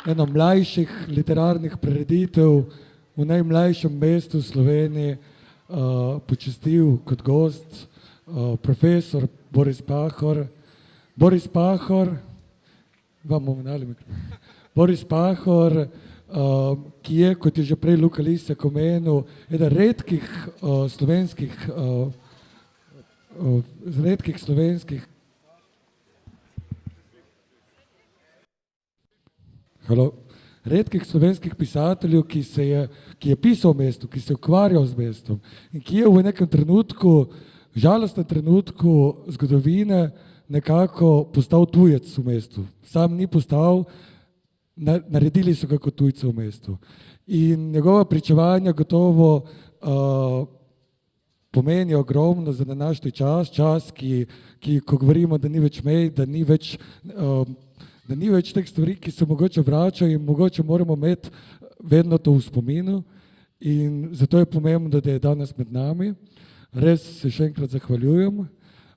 eno mlajših literarnih prireditev v najmlajšem mestu v Sloveniji počastil kot gost profesor Boris Pahor. Boris Pahor, Boris Pahor, ki je, kot je že prej Luka Lisjak omenil, eden redkih slovenskih pisateljev, ki je pisal o mestu, ki se je ukvarjal z mestom in ki je v nekem trenutku, žalostnem trenutku zgodovine nekako postal tujec v mestu. Sam ni postal, naredili so ga kot tujce v mestu. In njegova pričevanja gotovo pomeni ogromno za današnji čas, ki ko govorimo, da ni več mej, da ni več teh stvari, ki se mogoče vračajo in mogoče moramo imeti vedno to v spominu. In zato je pomembno, da je danes med nami. Res se še enkrat zahvaljujem.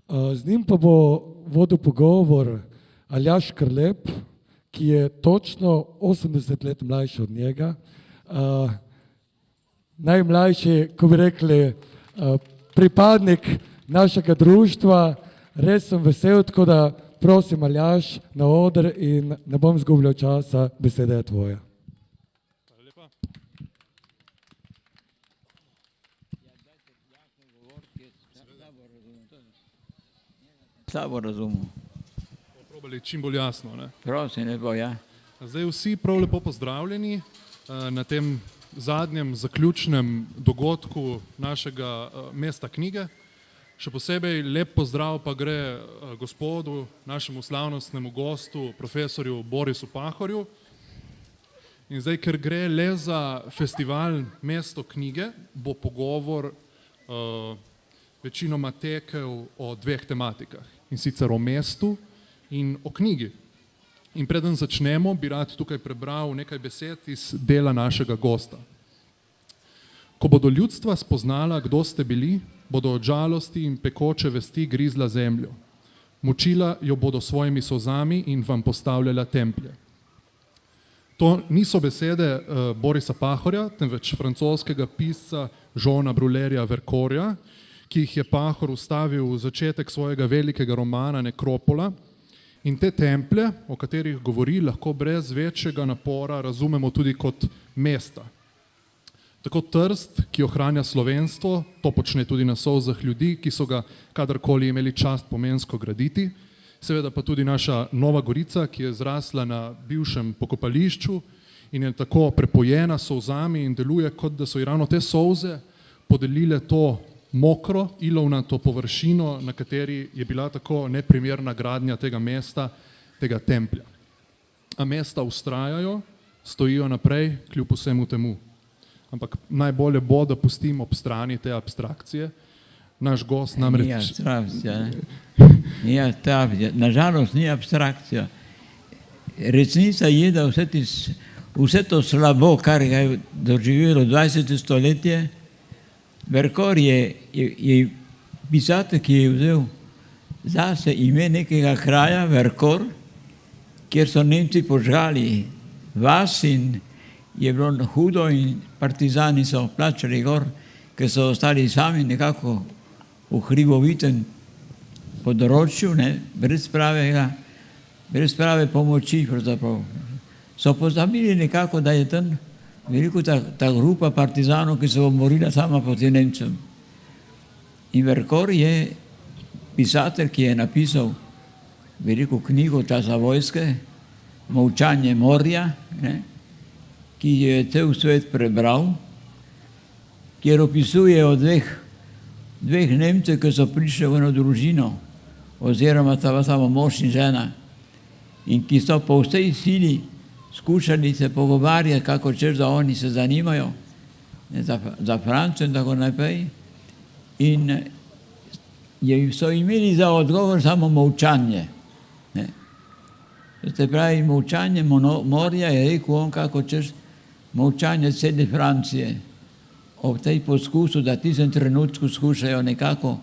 Z njim pa bo vodil pogovor Aljaž Škrlep, ki je točno 80 let mlajši od njega. Najmlajši, ko bi rekli, pripadnik našega društva. Res sem vesel, tako da prosim Aljaž na oder in ne bom izgubljal časa, beseda je tvoja. Slabo razumel. Probali čim bolj jasno. Prosim, lepo, ja. Zdaj vsi prav lepo pozdravljeni na tem zadnjem zaključnem dogodku našega mesta knjige. Še posebej lep pozdrav pa gre gospodu, našemu slavnostnemu gostu, profesorju Borisu Pahorju. In zdaj, ker gre le za festival Mesto knjige, bo pogovor večinoma tekel o dveh tematikah. In sicer o mestu in o knjigi. In preden začnemo, bi rad tukaj prebral nekaj besed iz dela našega gosta. Ko bodo ljudstva spoznala, kdo ste bili, bodo od žalosti in pekoče vesti grizla zemljo. Mučila jo bodo svojimi solzami in vam postavljala templje. To niso besede Borisa Pahorja, temveč francoskega pisca Jeana Brulérja Vercorja, ki jih je Pahor vstavil v začetek svojega velikega romana Nekropola. In te templje, o katerih govori, lahko brez večjega napora razumemo tudi kot mesta. Tako Trst, ki ohranja slovenstvo, to počne tudi na solzah ljudi, ki so ga kadarkoli imeli čast pomensko graditi. Seveda pa tudi naša Nova Gorica, ki je zrasla na bivšem pokopališču in je tako prepojena s solzami in deluje, kot da so ji ravno te solze podelile to mokro, ilovnato površino, na kateri je bila tako neprimerna gradnja tega mesta, tega templja. A mesta vztrajajo, stojijo naprej, kljub vsemu temu. Ampak najbolje bo, da pustimo ob strani te abstrakcije. Naš gost namreč... Ni abstrakcija. Nažalost ni abstrakcija. Resnica je, da vse to slabo, kar je doživelo 20. stoletje, Vercor je pisatelj, ki je vzel zase ime nekega kraja, Vercor, kjer so Nemci požgali vas in je bilo hudo in partizani so plačali gor, ker so ostali sami nekako v hribovitem področju, brez prave pomoči. So pozabili nekako, da je tam veliko ta grupa partizanov, ki se bo borila sama proti Nemcem. In Vercor je pisatelj, ki je napisal veliko knjigo časa vojske, Molčanje morja, ki je cel svet prebral, kjer opisuje o dveh Nemcev, ki so prišli v eno družino, oziroma samo mož in žena, in ki so po vsej sili skušali se pogovarjati, kako češ, da oni se zanimajo za Francijo in tako naprej. In so imeli za odgovor samo molčanje. Se pravi, molčanje morja je rekel on, kako češ, molčanje cele Francije. Ob tej poskusu, da tistem trenutku skušajo nekako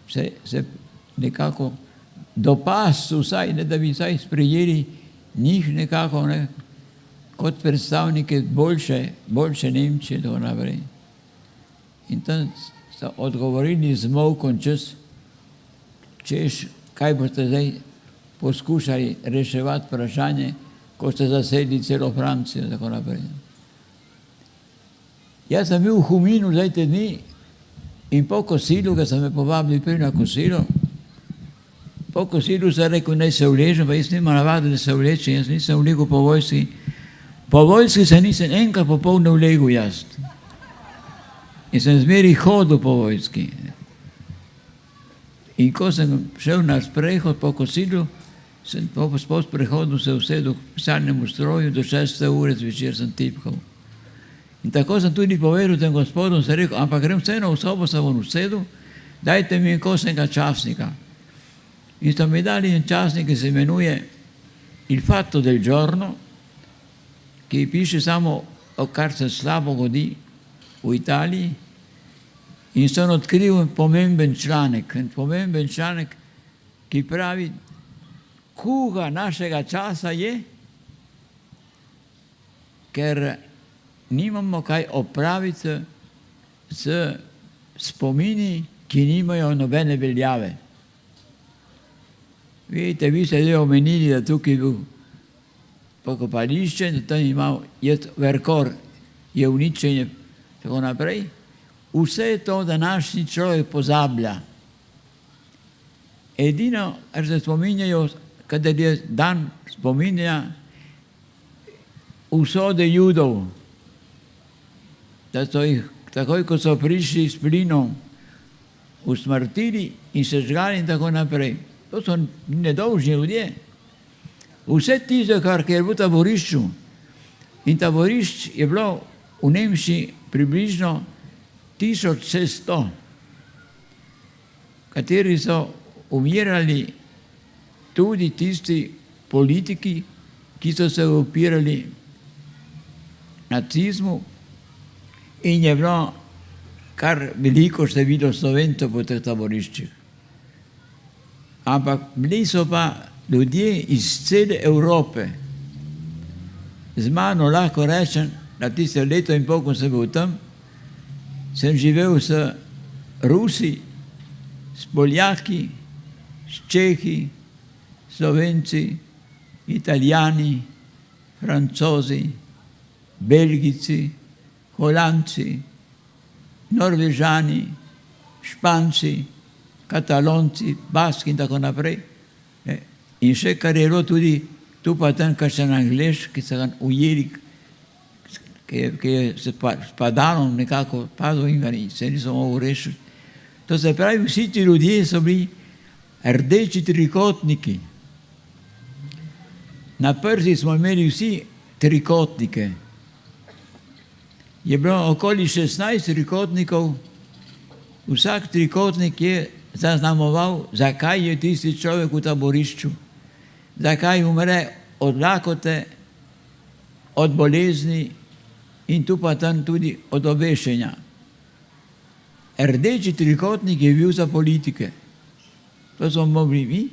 se nekako dopasti vsaj, da bi vsaj sprejeli njih nekako, kot predstavniki boljše Nemčije, tako naprej. In tam so odgovorili z molkom češ, kaj boste zdaj poskušali reševati vprašanje, ko ste zasedli celo Francijo, tako naprej. Jaz sem bil v Huminu zdaj te dni in po kosilu, ga sem me povabili prej na kosilo, po kosilu sem rekel, naj se vležem, pa jaz nima navade, da se vlečem, jaz nisem vlegel po vojski. Po vojski se nisem enkrat popolno vlegel jaz. In sem zmeri hodil po vojski. In ko sem šel na sprehod po kosilu, sem po sprehodu se usedel v pisalnemu stroju, do 6. ure zvečer sem tipkal. In tako sem tudi povedal tem gospodom, sem rekel, ampak grem vseeno v sobo, se bom usedel, dajte mi en kos enega časnika. In so mi dali en časnik, ki se imenuje Il Fatto del Giorno, ki piše samo o kar se slabo godi v Italiji, in sem odkril en pomemben članek, ki pravi, kuga našega časa je, ker nimamo kaj opraviti s spomini, ki nimajo nobene veljave. Vidite, vi ste zdaj omenili, da tukaj je bil pokopališče, da tam imel Verkor, je uničenje, tako naprej. Vse to današnji človek pozablja. Edino, kar se spominjajo, kadar je dan spominja, usode Judov, da so jih, takoj ko so prišli s plinom, usmrtili in se žgali in tako naprej. To so nedolžni ljudje. Vse tisto, kar je bilo v taborišču, in taborišč je bilo v Nemčiji približno 1600, kateri so umirali tudi tisti politiki, ki so se upirali nacizmu, in je bilo kar veliko število Slovencev po teh taboriščih. Ampak bili so pa ljudje iz cele Evrope. Z mano lahko rečem, na tiste leto in pol, ko sem bil tam, sem živel s Rusi, s Poljaki, s Čehi, Slovenci, Italijani, Francozi, Belgijci, Holandci, Norvežani, Španci, Katalonci, Baski in tako naprej. In še kar je bilo tudi tu pa tam kakšen Anglež, ki so ga ujeli, ki je se spadalom nekako padel in ga se niso mogli rešiti. To se pravi, vsi ti ljudje so bili rdeči trikotniki. Na prsi smo imeli vsi trikotnike. Je bilo okoli 16 trikotnikov, vsak trikotnik je zaznamoval, zakaj je tisti človek v taborišču, zakaj umre od lakote, od bolezni in tu pa tam tudi od obešenja. Rdeči trikotnik je bil za politike. To smo mogli mi,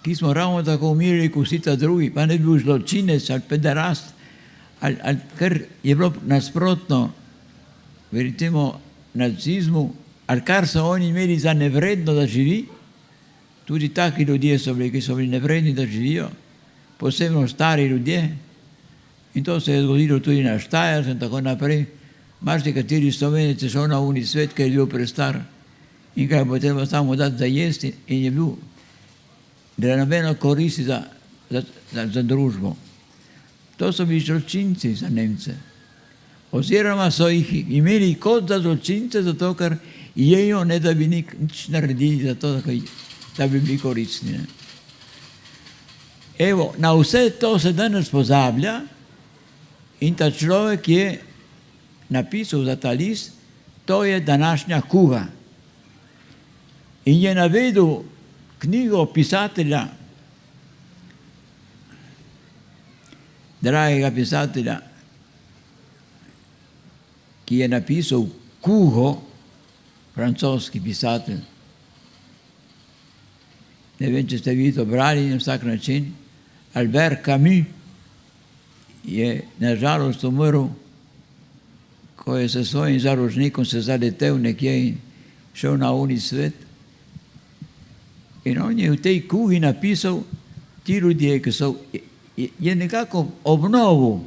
ki smo ravno tako umirali kot vsi ta drugi, pa ne bi bil zločinec ali pederast, ali kar je bilo nasprotno, recimo nacizmu, ali kar so oni imeli za nevredno, da živi, tudi taki ljudje so bili, ki so bili nevredni, da živijo, posebno stari ljudje. In to se je zgodilo tudi na Štajerskem in tako naprej. Marsikateri Slovenec je šel na uni svet, ker je bil prestar in kaj bo treba samo dati za jesti in je bil, da je nobeno koristi za družbo. To so bili zločinci za Nemce. Oziroma so jih imeli kot za zločince, zato ker jejo, ne da bi nič naredili za to, da bi bili koristni. Evo, na vse to se danes pozablja in ta človek je napisal za ta list, to je današnja kuga. In je navedel knjigo pisatelja, dragega pisatelja, ki je napisal Kugo, francoski pisatelj. Ne vem, če ste vi to brali na vsak način. Albert Camus, je nažalost umrl, ko je s svojim založnikom se zaletel nekje in šel na oni svet. In on je v tej kuhi napisal, ti ljudje, ki so, je nekako obnovil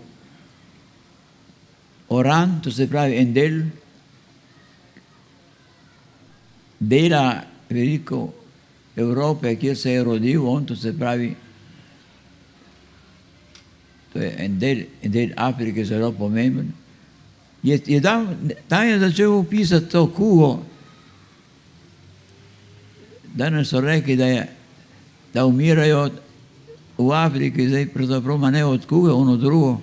Oran, to se pravi en del dela veliko Evrope, kjer se je rodil on, to se pravi, to je en del Afrike zelo pomemben. Tam je začel opisati to kugo. Danes so rekli, da umirajo v Afriki, zdaj pravzaprav ne od kuge, ono drugo.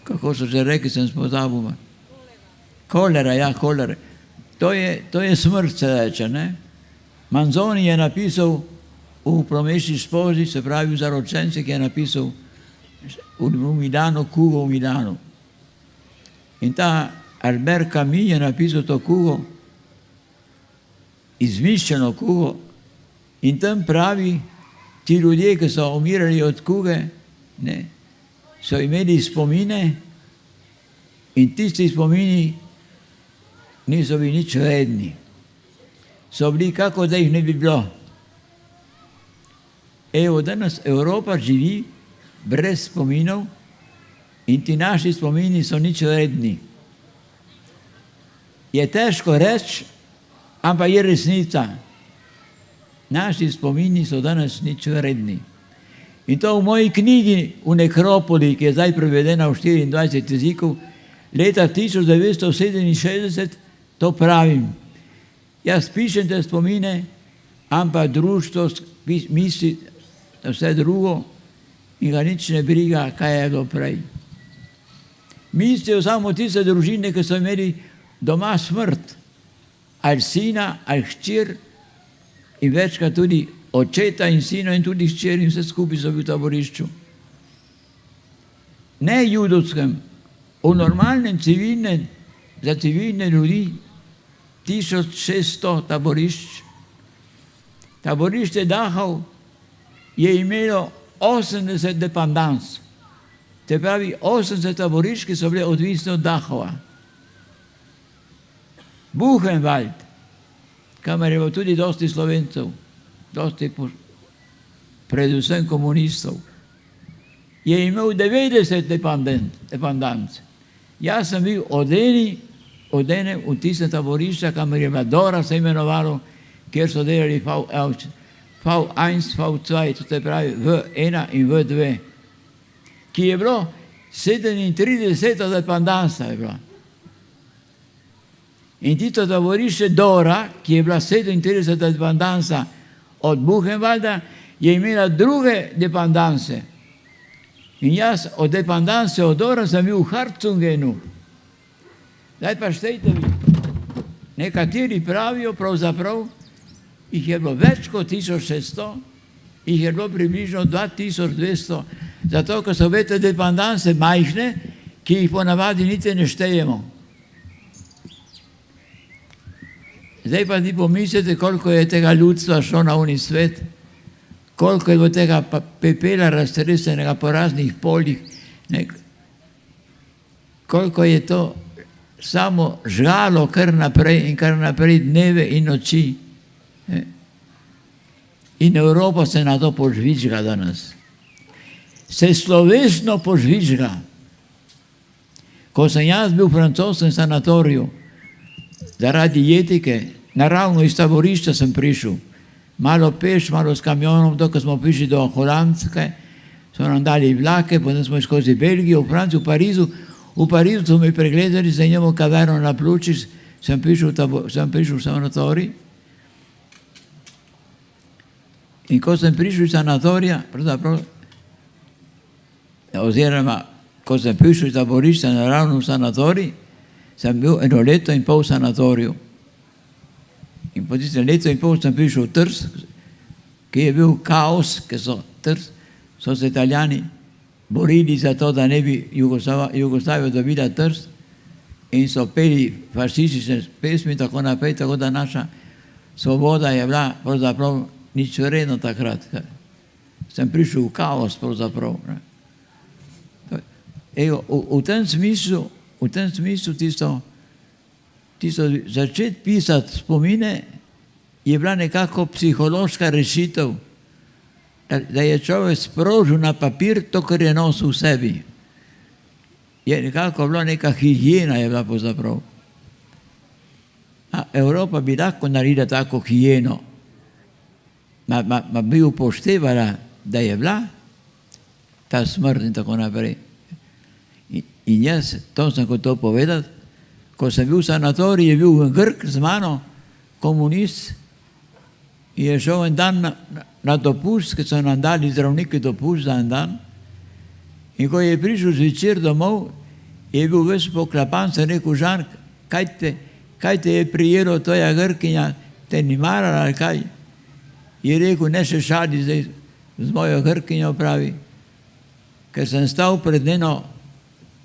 Kako so že rekli, sem spozabil. Kolera, ja, kolera. To je smrt, se reče, ne? Manzoni je napisal v Promešči spozi, se pravi v Zaročenci, ki je napisal v Milano, kugo v Milano. In ta Albert Camus je napisal to kugo, izmišljeno kugo, in tam pravi, ti ljudje, ki so umirali od kuge, ne, so imeli spomine in tisti spomini niso bili nič vredni. So bili, kako da jih ne bi bilo. Evo, danes Evropa živi brez spominov in ti naši spomini so nič vredni. Je težko reči, ampak je resnica. Naši spomini so danes nič vredni. In to v moji knjigi v Nekropoli, ki je zdaj prevedena v 24 jezikov, leta 1967, to pravim. Jaz pišem te spomine, ampak društvo misli na vse drugo in ga nič ne briga, kaj je bilo prej. Mislijo samo tiste družine, ki so imeli doma smrt, ali sina, ali hčer, in večkrat tudi očeta in sina in tudi hčer in vse skupaj so bili v taborišču. Ne judovskem, v normalnem civilnem, za civilne ljudi 1600 taborišč. Taborišče Dachau je imelo 80 dependans. Te pravi 80 taborišč, ki so bile odvisne od Dachaua. Buchenwald, kamor je bilo tudi dosti Slovencev, dosti predvsem komunistov, je imel 90 dependans. Jaz sem bil od ene v tiste taborišča, kamor je bila Dora se imenovalo, kjer so delali V1, V2, to se pravi V1 in V2, ki je bilo 37 dependansa je bila. In tito taborišče Dora, ki je bila 37 dependansa od Buchenwalda, je imela druge dependanse. In jaz od dependanse od Dora sem bil v Harzungenu. Zdaj pa štejte vi. Nekateri pravijo, pravzaprav, jih je bilo več kot 1600, jih je bilo približno 2200, zato, ker so te dependanse majhne, ki jih ponavadi niti ne štejemo. Zdaj pa ti pomislite, koliko je tega ljudstva šlo na oni svet, koliko je bilo tega pepela raztresenega po raznih poljih, koliko je to samo žgalo kar naprej in kar naprej dneve in noči. In Evropa se na to požvižga danes. Se slovesno požvižga. Ko sem jaz bil v francoskem sanatoriju, zaradi jetike, naravno iz taborišča sem prišel. Malo peš, malo s kamionom, dokaj smo prišli do Holandske, so nam dali vlake, potem smo skozi Belgijo, v Franciji, v Parizu. V Parizu so mi pregledali, za njemu kaverno na pljučih, sem prišel v sanatorij. In ko sem prišel iz sanatorija, oziroma ko sem prišel iz taborišča naravno v sanatorij, sem bil 1 leto in pol v sanatoriju. In po tistem leto in pol sem prišel v Trst, ki je bil kaos, ker so se Italijani borili za to, da ne bi Jugoslavija dobila Trst in so peli fašistične pesmi in tako naprej, tako da naša svoboda je bila pravzaprav nič vredno takrat. Sem prišel v kaos pravzaprav. V tem smislu tisto začeti pisati spomine je bila nekako psihološka rešitev, da je človek sprožil na papir to, kar je nosil v sebi. Je nekako bila neka higiena, je bila pravzaprav. A Evropa bi lahko naredila tako higieno, bi upoštevala, da je bila ta smrt in tako naprej. In jaz, to sem hotel povedati, ko sem bil v sanatoriju, je bil Grk z mano, komunist, in je šel en dan na dopust, ker so nam dali zdravniki dopust za en dan. In ko je prišel zvečer domov, je bil ves poklapan, sem rekel, Žan, kaj te je prijelo tvoja Grkinja, te ni marala ali kaj? Je rekel, ne še šali zdaj z mojo Grkinjo, pravi, ker sem stal pred eno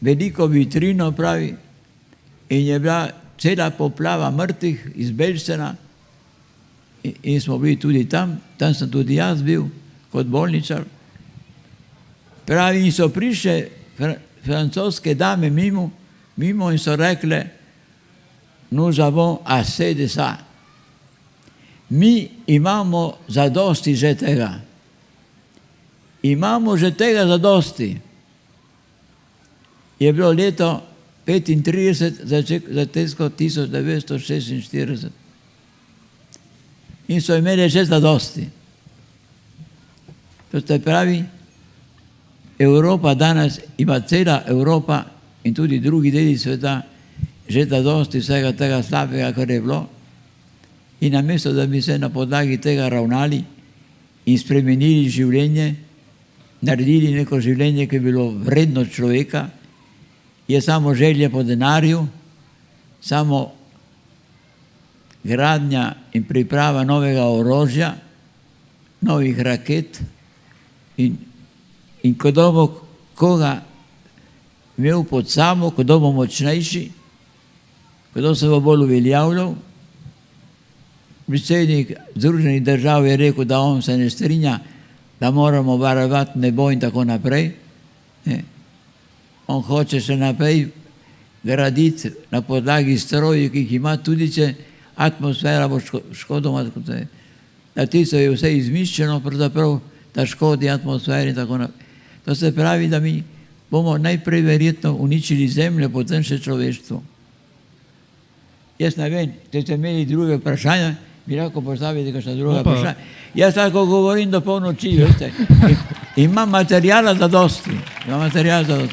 veliko vitrino, pravi, in je bila cela poplava mrtvih iz Belstena in smo bili tudi tam sem tudi jaz bil kot bolničar. Pravi, in so prišle francoske dame mimo in so rekle, nous avons assez de ça. Mi imamo zadosti že tega. Imamo že tega zadosti. Je bilo leto 35, začetko 1946. In so imeli že zadosti. To se pravi, Evropa danes ima cela Evropa in tudi drugi deli sveta že zadosti vsega tega slabega, kar je bilo. In namesto, da bi se na podlagi tega ravnali in spremenili življenje, naredili neko življenje, ki je bilo vredno človeka, je samo želja po denarju, samo gradnja in priprava novega orožja, novih raket in kdo bo koga imel pod samo, kdo bo močnejši, kdo se bo bolj uveljavljal. Predsednik Združenih držav je rekel, da on se ne strinja, da moramo varovati nebo in tako naprej. On hoče še naprej graditi na podlagi strojev, ki jih ima, tudi če atmosfera bo škodoma. Na tisto je vse izmišljeno, pravzaprav, da škodi atmosferi in tako naprej. To se pravi, da mi bomo najprej verjetno uničili zemljo, potem še človeštvo. Jaz ne vem, če ste imeli druge vprašanja, bi lahko postavili kakšna druga vprašanja. Jaz tako govorim do polnoči, veste. Imam materijala za dosti.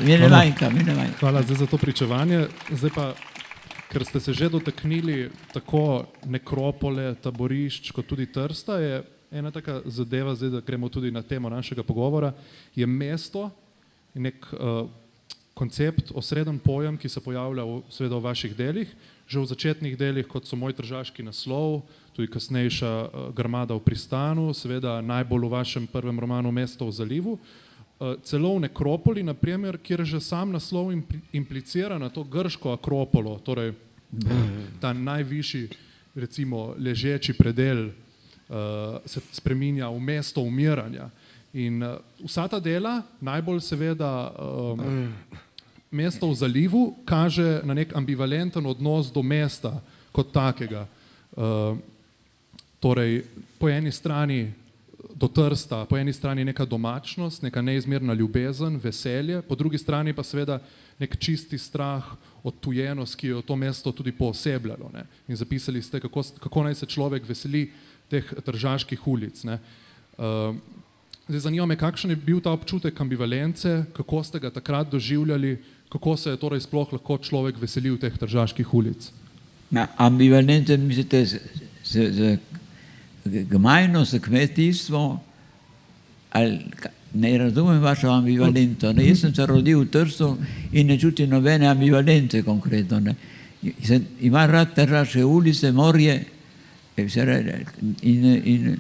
Mi ne manjka. Hvala zdaj za to pričevanje. Zdaj pa, ker ste se že dotaknili tako nekropole, taborišč, kot tudi Trsta, je ena taka zadeva, zdaj da gremo tudi na temo našega pogovora, je mesto, nek koncept, osreden pojem, ki se pojavlja seveda v vaših delih, že v začetnih delih, kot so Moj tržaški naslov, tudi kasnejša Grmada v pristanu, seveda najbolj v vašem prvem romanu Mesto v zalivu, celo v Nekropoli, naprimer, kjer že sam naslov implicira na to grško akropolo, torej ta najvišji, recimo, ležeči predel se spreminja v mesto umiranja. In vsa ta dela, najbolj seveda Mesto v zalivu, kaže na nek ambivalenten odnos do mesta kot takega. Torej, po eni strani do Trsta, po eni strani neka domačnost, neka neizmerna ljubezen, veselje, po drugi strani pa seveda nek čisti strah, odtujenost, ki jo to mesto tudi poosebljalo. Ne? In zapisali ste, kako naj se človek veseli teh tržaških ulic. Ne? Zdaj, zanima me, kakšen je bil ta občutek ambivalence, kako ste ga takrat doživljali, kako se je torej sploh lahko človek veselil teh tržaških ulic? Ambivalence, mislite, z gmajno, s kmetijstvo, ali ne razumem vašo ambivalento. Ne? Jaz sem se rodil v Trstu in ne čutim nobene ambivalence konkretno. Ne? Imam rad tržaške ulice, morje in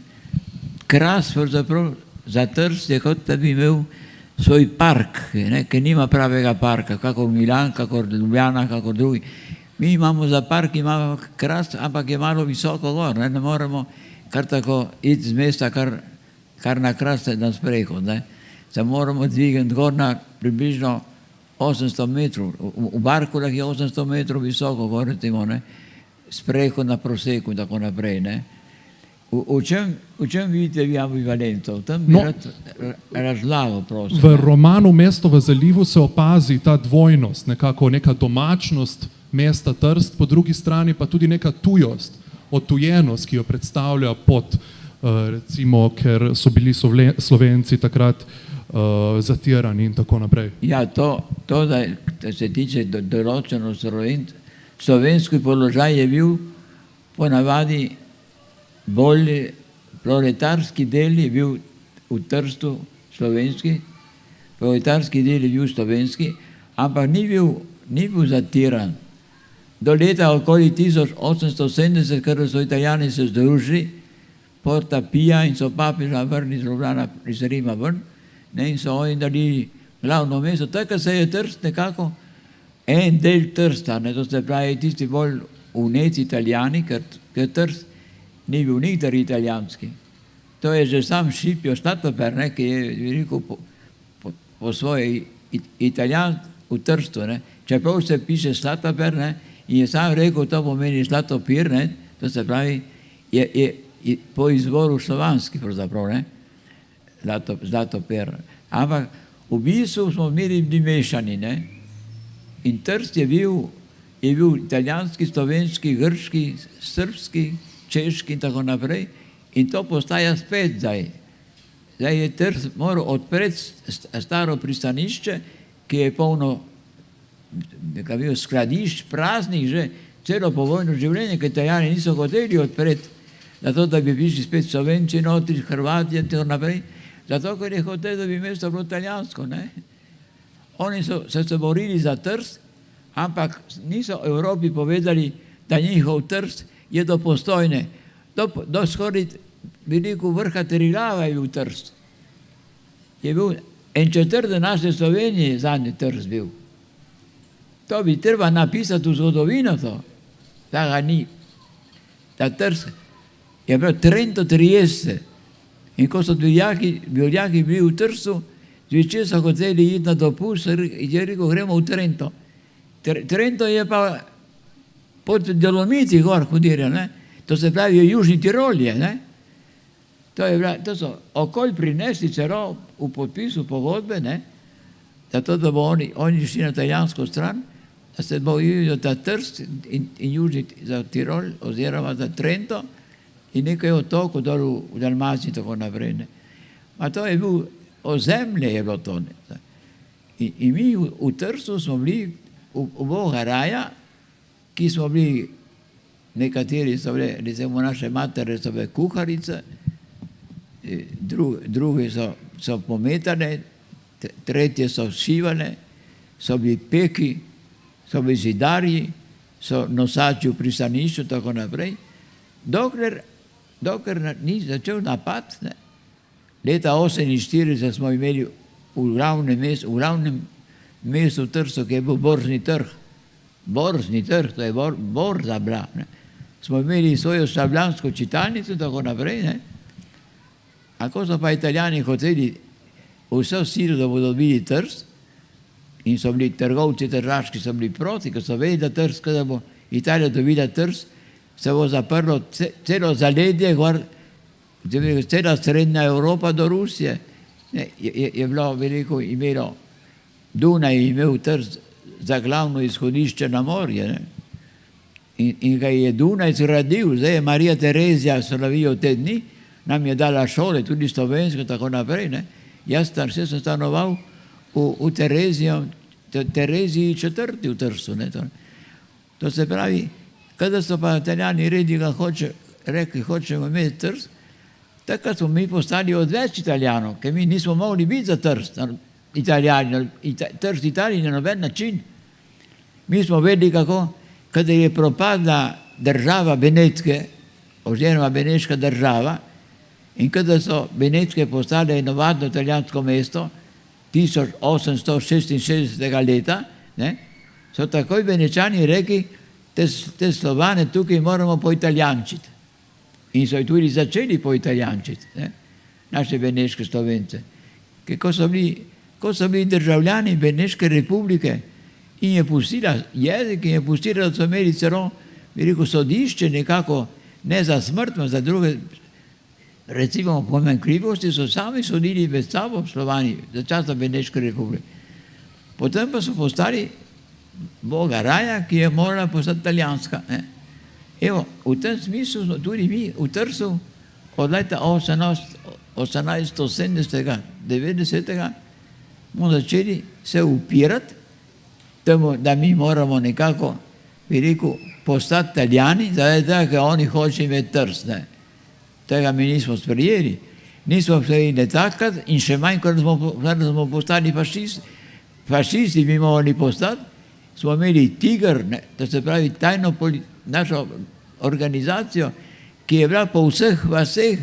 Kras, pravzaprav, za Trst je kot da bi imel svoj park, ki nima pravega parka, kakor Milan, kakor Ljubljana, kakor drugi. Mi imamo za park, imamo Kras, ampak je malo visoko gor, ne moremo kar tako iti z mesta, kar na Kras na sprehod. Se moramo dvigati gor na približno 800 metrov, v Barkulah je 800 metrov visoko, govorimo, ne, s prehod na Proseku in tako naprej. Ne. V čem vidite vi ambivalentov? Tam bi rad razlagal, prosim. V romanu Mesto v zalivu se opazi ta dvojnost, nekako neka domačnost mesta Trst, po drugi strani pa tudi neka tujost, odtujenost, ki jo predstavlja pod, recimo, ker so bili Slovenci takrat zatirani in tako naprej. Ja, to da se tiče določeno slovenski položaj je bil ponavadi bolj proletarski del je bil v Trstu slovenski, proletarski del je bil slovenski, ampak ni bil zatiran. Do leta okoli 1870, ker so Italijani se združili, Porta Pia in so papeža vrnili iz Ljubljana, iz Rima ven, ne, in so oni dali glavno mesto. Tako se je Trst nekako en del Trsta, ne, to se pravi tisti bolj vneci Italijani, ker Trst ni bil nikdar italijanski. To je že sam Scipio Statoper, ne, ki je rekel po svoje Italijan v Trstu, ne. Čeprav se piše Statoper, ne, in je sam rekel, to pomeni Zlatopir, ne, to se pravi, je po izvoru slovanski pravzaprav, ne, Zlatopir. Ampak v bistvu smo imeli mešani, ne, in Trst je bil italijanski, slovenski, grški, srbski, češki in tako naprej, in to postaja spet zdaj. Zdaj je Trst moral odpreti staro pristanišče, ki je polno skladišč, praznih že celo povojno življenje, ker Italijani niso hoteli odpreti, zato da bi prišli spet Slovenci notri, Hrvati in tako naprej, zato ker je hotel, da bi mesto bilo italijansko. Ne? Oni so se borili za Trst, ampak niso Evropi povedali, da njihov Trst je dopostojne. Do skoraj veliko vrha Triglava je bil Trst. Je bil en četrt naše Slovenije zadnji Trst bil. To bi treba napisati v zgodovino to. Tako ni. Ta Trst je bil Trento Trieste. In ko so Biljaki bili v Trstu, zvečer so hoteli iti na dopust, je rekel, gremo v Trento. Trento je pa pod Dolomiti gor hodira, ne? To se pravi Južni Tirolje, ne? To so okolj prinesli celo v podpisu pogodbe, ne? Zato, da bo oni šli na italijansko stran, da se bojijo za Trst in Južni za Tirol oziroma za Trento in nekaj otokov dol v Dalmaciji in tako naprej, ne? Ma to je bil, ozemlje je bilo to, ne? In mi v Trstu smo bili v Boga raja, ki smo bili, nekateri so bili, recimo naše matere so bile kuharice, drugi so pometane, tretje so šivane, so bili peki, so bili zidarji, so nosači v pristanišču, tako naprej. Dokler ni začel napad, ne. Leta 1948 smo imeli v glavnem mestu Trstu, ki je bil borzni trg, to je borza bila, ne. Smo imeli svojo štabljansko čitalnico in tako naprej, ne. Ako so pa Italijani hoteli vse silo, da bodo dobili Trst, in so bili trgovci tržaški, so bili proti, ker so vedeli, da Trst, kada bo Italija dobila Trst, se bo zaprlo celo zaledje, cela srednja Evropa do Rusije. Je bilo veliko imelo, Dunaj je imel Trst za glavno izhodišče na morje, ne? In ga je Dunaj zgradil, zdaj je Marija Terezija slavijo te dni, nam je dala šole, tudi slovensko in tako naprej, ne? Jaz sem stanoval v Tereziji četrti v Trstu, ne? To se pravi, kada so pa Italijani rekli, hočemo imeti Trst, takrat smo mi postali odveč Italijanov, ker mi nismo mogli biti za Trst, Italijani, Trst Italiji na noben način. Mi smo vedeli, kako, kada je propadla država Benetke, oziroma Beneška država, in kada so Benetke postale navadno italijansko mesto 1866. leta, ne, so takoj Benečani rekli, te Slovane tukaj moramo poitalijančiti. In so tudi začeli poitalijančiti, ne, naše beneške Slovence. Ker ko so bili ko so bili državljani Beneške republike in je pustila jezik in je pustila, da so imeli celo, bi rekel, sodišče nekako, ne za smrt, za druge, recimo pomanjkljivosti, so sami sodili med sabo Slovani za časa Beneške republike. Potem pa so postali Boga raja, ki je morala postati italijanska. Evo, v tem smislu smo tudi mi v Trstu od leta 1870, 90. smo začeli se upirati temu, da mi moramo nekako, bi rekel, postati Italijani, zaradi tega, ker oni hočejo imeti Trst. Tega mi nismo sprejeli. Nismo sprejeli takrat in še manj, kot smo postali fašisti. Fašisti bi morali postati, smo imeli Tiger, to se pravi tajno našo organizacijo, ki je bila po vseh vaseh,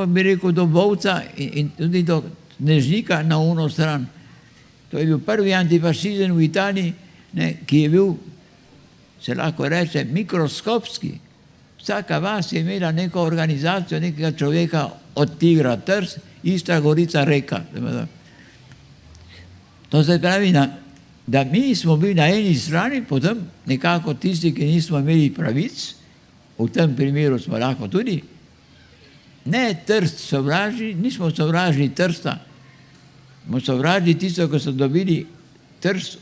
bi rekel, do Bovca in tudi do Snežnika na uno stran. To je bil prvi antifašizem v Italiji, ki je bil, se lahko reče, mikroskopski. Vsaka vas je imela neko organizacijo, nekega človeka od Tigra, Trst, Istra, Gorica, Reka. To se pravi, da mi smo bili na eni strani, potem nekako tisti, ki nismo imeli pravic, v tem primeru smo lahko tudi, ne Trst sovražili, nismo sovražili Trsta, smo sovražili tisto, ko so dobili Trst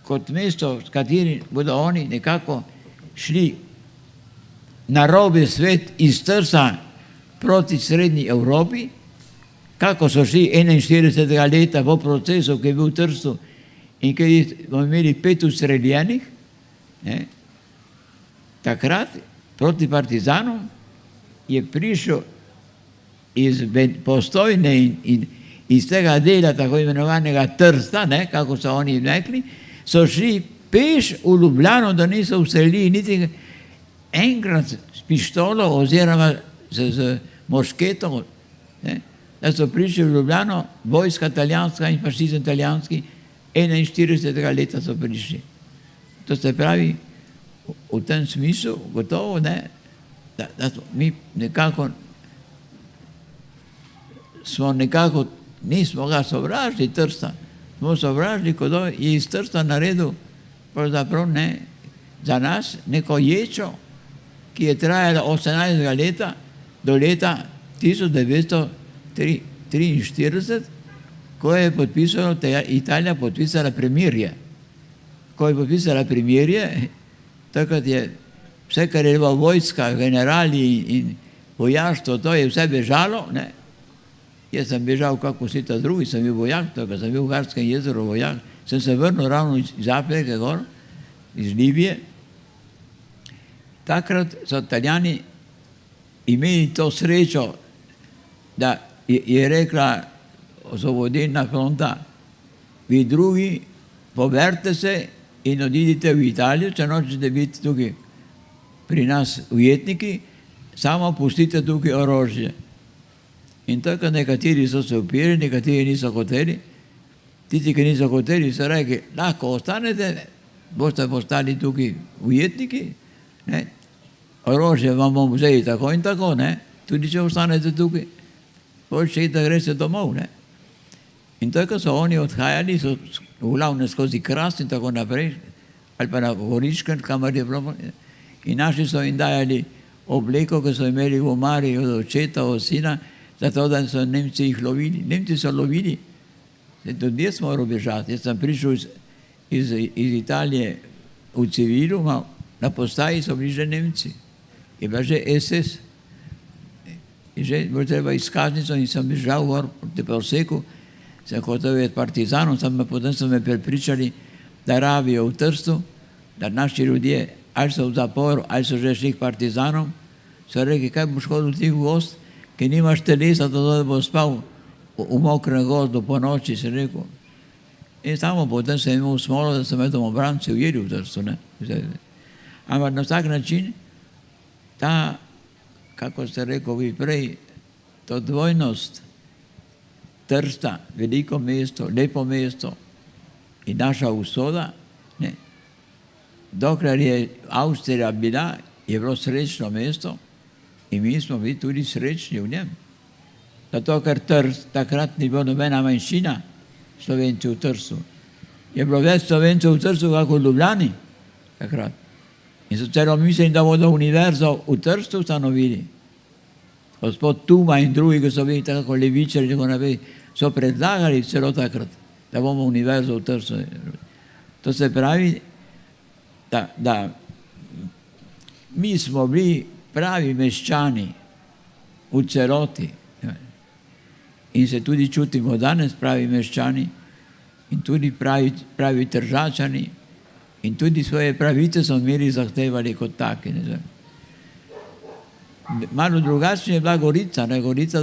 kot mesto, s katerim bodo oni nekako šli na robe svet iz Trsta proti srednji Evropi, kako so šli 41. leta po procesu, ki je bil v Trstu in ki smo imeli 5 ustreljenih, takrat proti partizanom je prišel iz Postojne in iz tega dela tako imenovanega Trsta, kako so oni rekli, so šli peš v Ljubljano, da niso ustrelili niti enkrat s pištolo oziroma z mošketom, da so prišli v Ljubljano, vojska italijanska in fašizem italijanski, 41. leta so prišli. To se pravi, v tem smislu, gotovo, da mi nekako nismo ga sovražili Trsta, smo sovražili, ko je iz Trsta naredil pravzaprav za nas neko ječo, ki je trajala 18. leta do leta 1943, ko je Italija podpisala premirje. Ko je podpisala premirje, takrat je vse, kar je bila vojska, generali in vojaštvo, to je vse bežalo. Jaz sem bežal, kako vsi ta drugi, sem bil vojak, tako sem bil v Garskem jezeru vojak, sem se vrnil ravno iz Afrike gor, iz Libije. Takrat so Italijani imeli to srečo, da je rekla Osvobodilna fronta, vi drugi poberite se in odidite v Italijo, če nočete biti tukaj pri nas ujetniki, samo pustite tukaj orožje. In tako nekateri so se upirali, nekateri niso hoteli. Tisti, ki niso hoteli, so rekli, lahko ostanete, boste postali tukaj ujetniki, orožje vam bomo vzeli tako in tako, tudi če ostanete tukaj, boljše, da greste domov. In tako so oni odhajali, so v glavne skozi Kras in tako naprej, ali pa na Goričkem, kamor je bilo. In naši so jim dajali obleko, ki so imeli v omari od očeta, od sina, zato da so Nemci jih lovili. Nemci so lovili. Tudi jaz moral bežati. Jaz sem prišel iz Italije v civilu, na postaji so bili že Nemci. Je bila že SS. Je že bilo treba izkaznico in sem bežal gor proti Proseku. Sem hotel vedeti partizanom, potem so me prepričali, da rabijo v Trstu, da naši ljudje ali so v zaporu, ali so že šli k partizanom. So rekli, kaj boš hodil ti v gost, ki nimaš telesa, da bo spal v mokrem gozdu po noči, se rekel. In samo potem sem imel smolo, da so me domobranci ujeli v Trstu. Ampak na vsak način ta, kako ste rekel vi prej, to dvojnost Trsta, veliko mesto, lepo mesto in naša usoda, dokler je Avstrija bila, je bilo srečno mesto in mi smo bili tudi srečni v njem. zato ker Trst takrat ni bila nobena manjšina, Slovenci v Trstu. Je bilo več Slovencev v Trstu, kako v Ljubljani takrat. In so celo mislili, da bodo univerzo v Trstu ustanovili. Gospod Tuma in drugi, ki so bili tako levičari, tako naprej, so predlagali celo takrat, da bomo univerzo v Trstu. To se pravi, da mi smo bili pravi meščani v celoti in se tudi čutimo danes pravi meščani in tudi pravi Tržačani in tudi svoje pravice smo imeli zahtevali kot taki. Malo drugačna je bila Gorica, ne? Gorica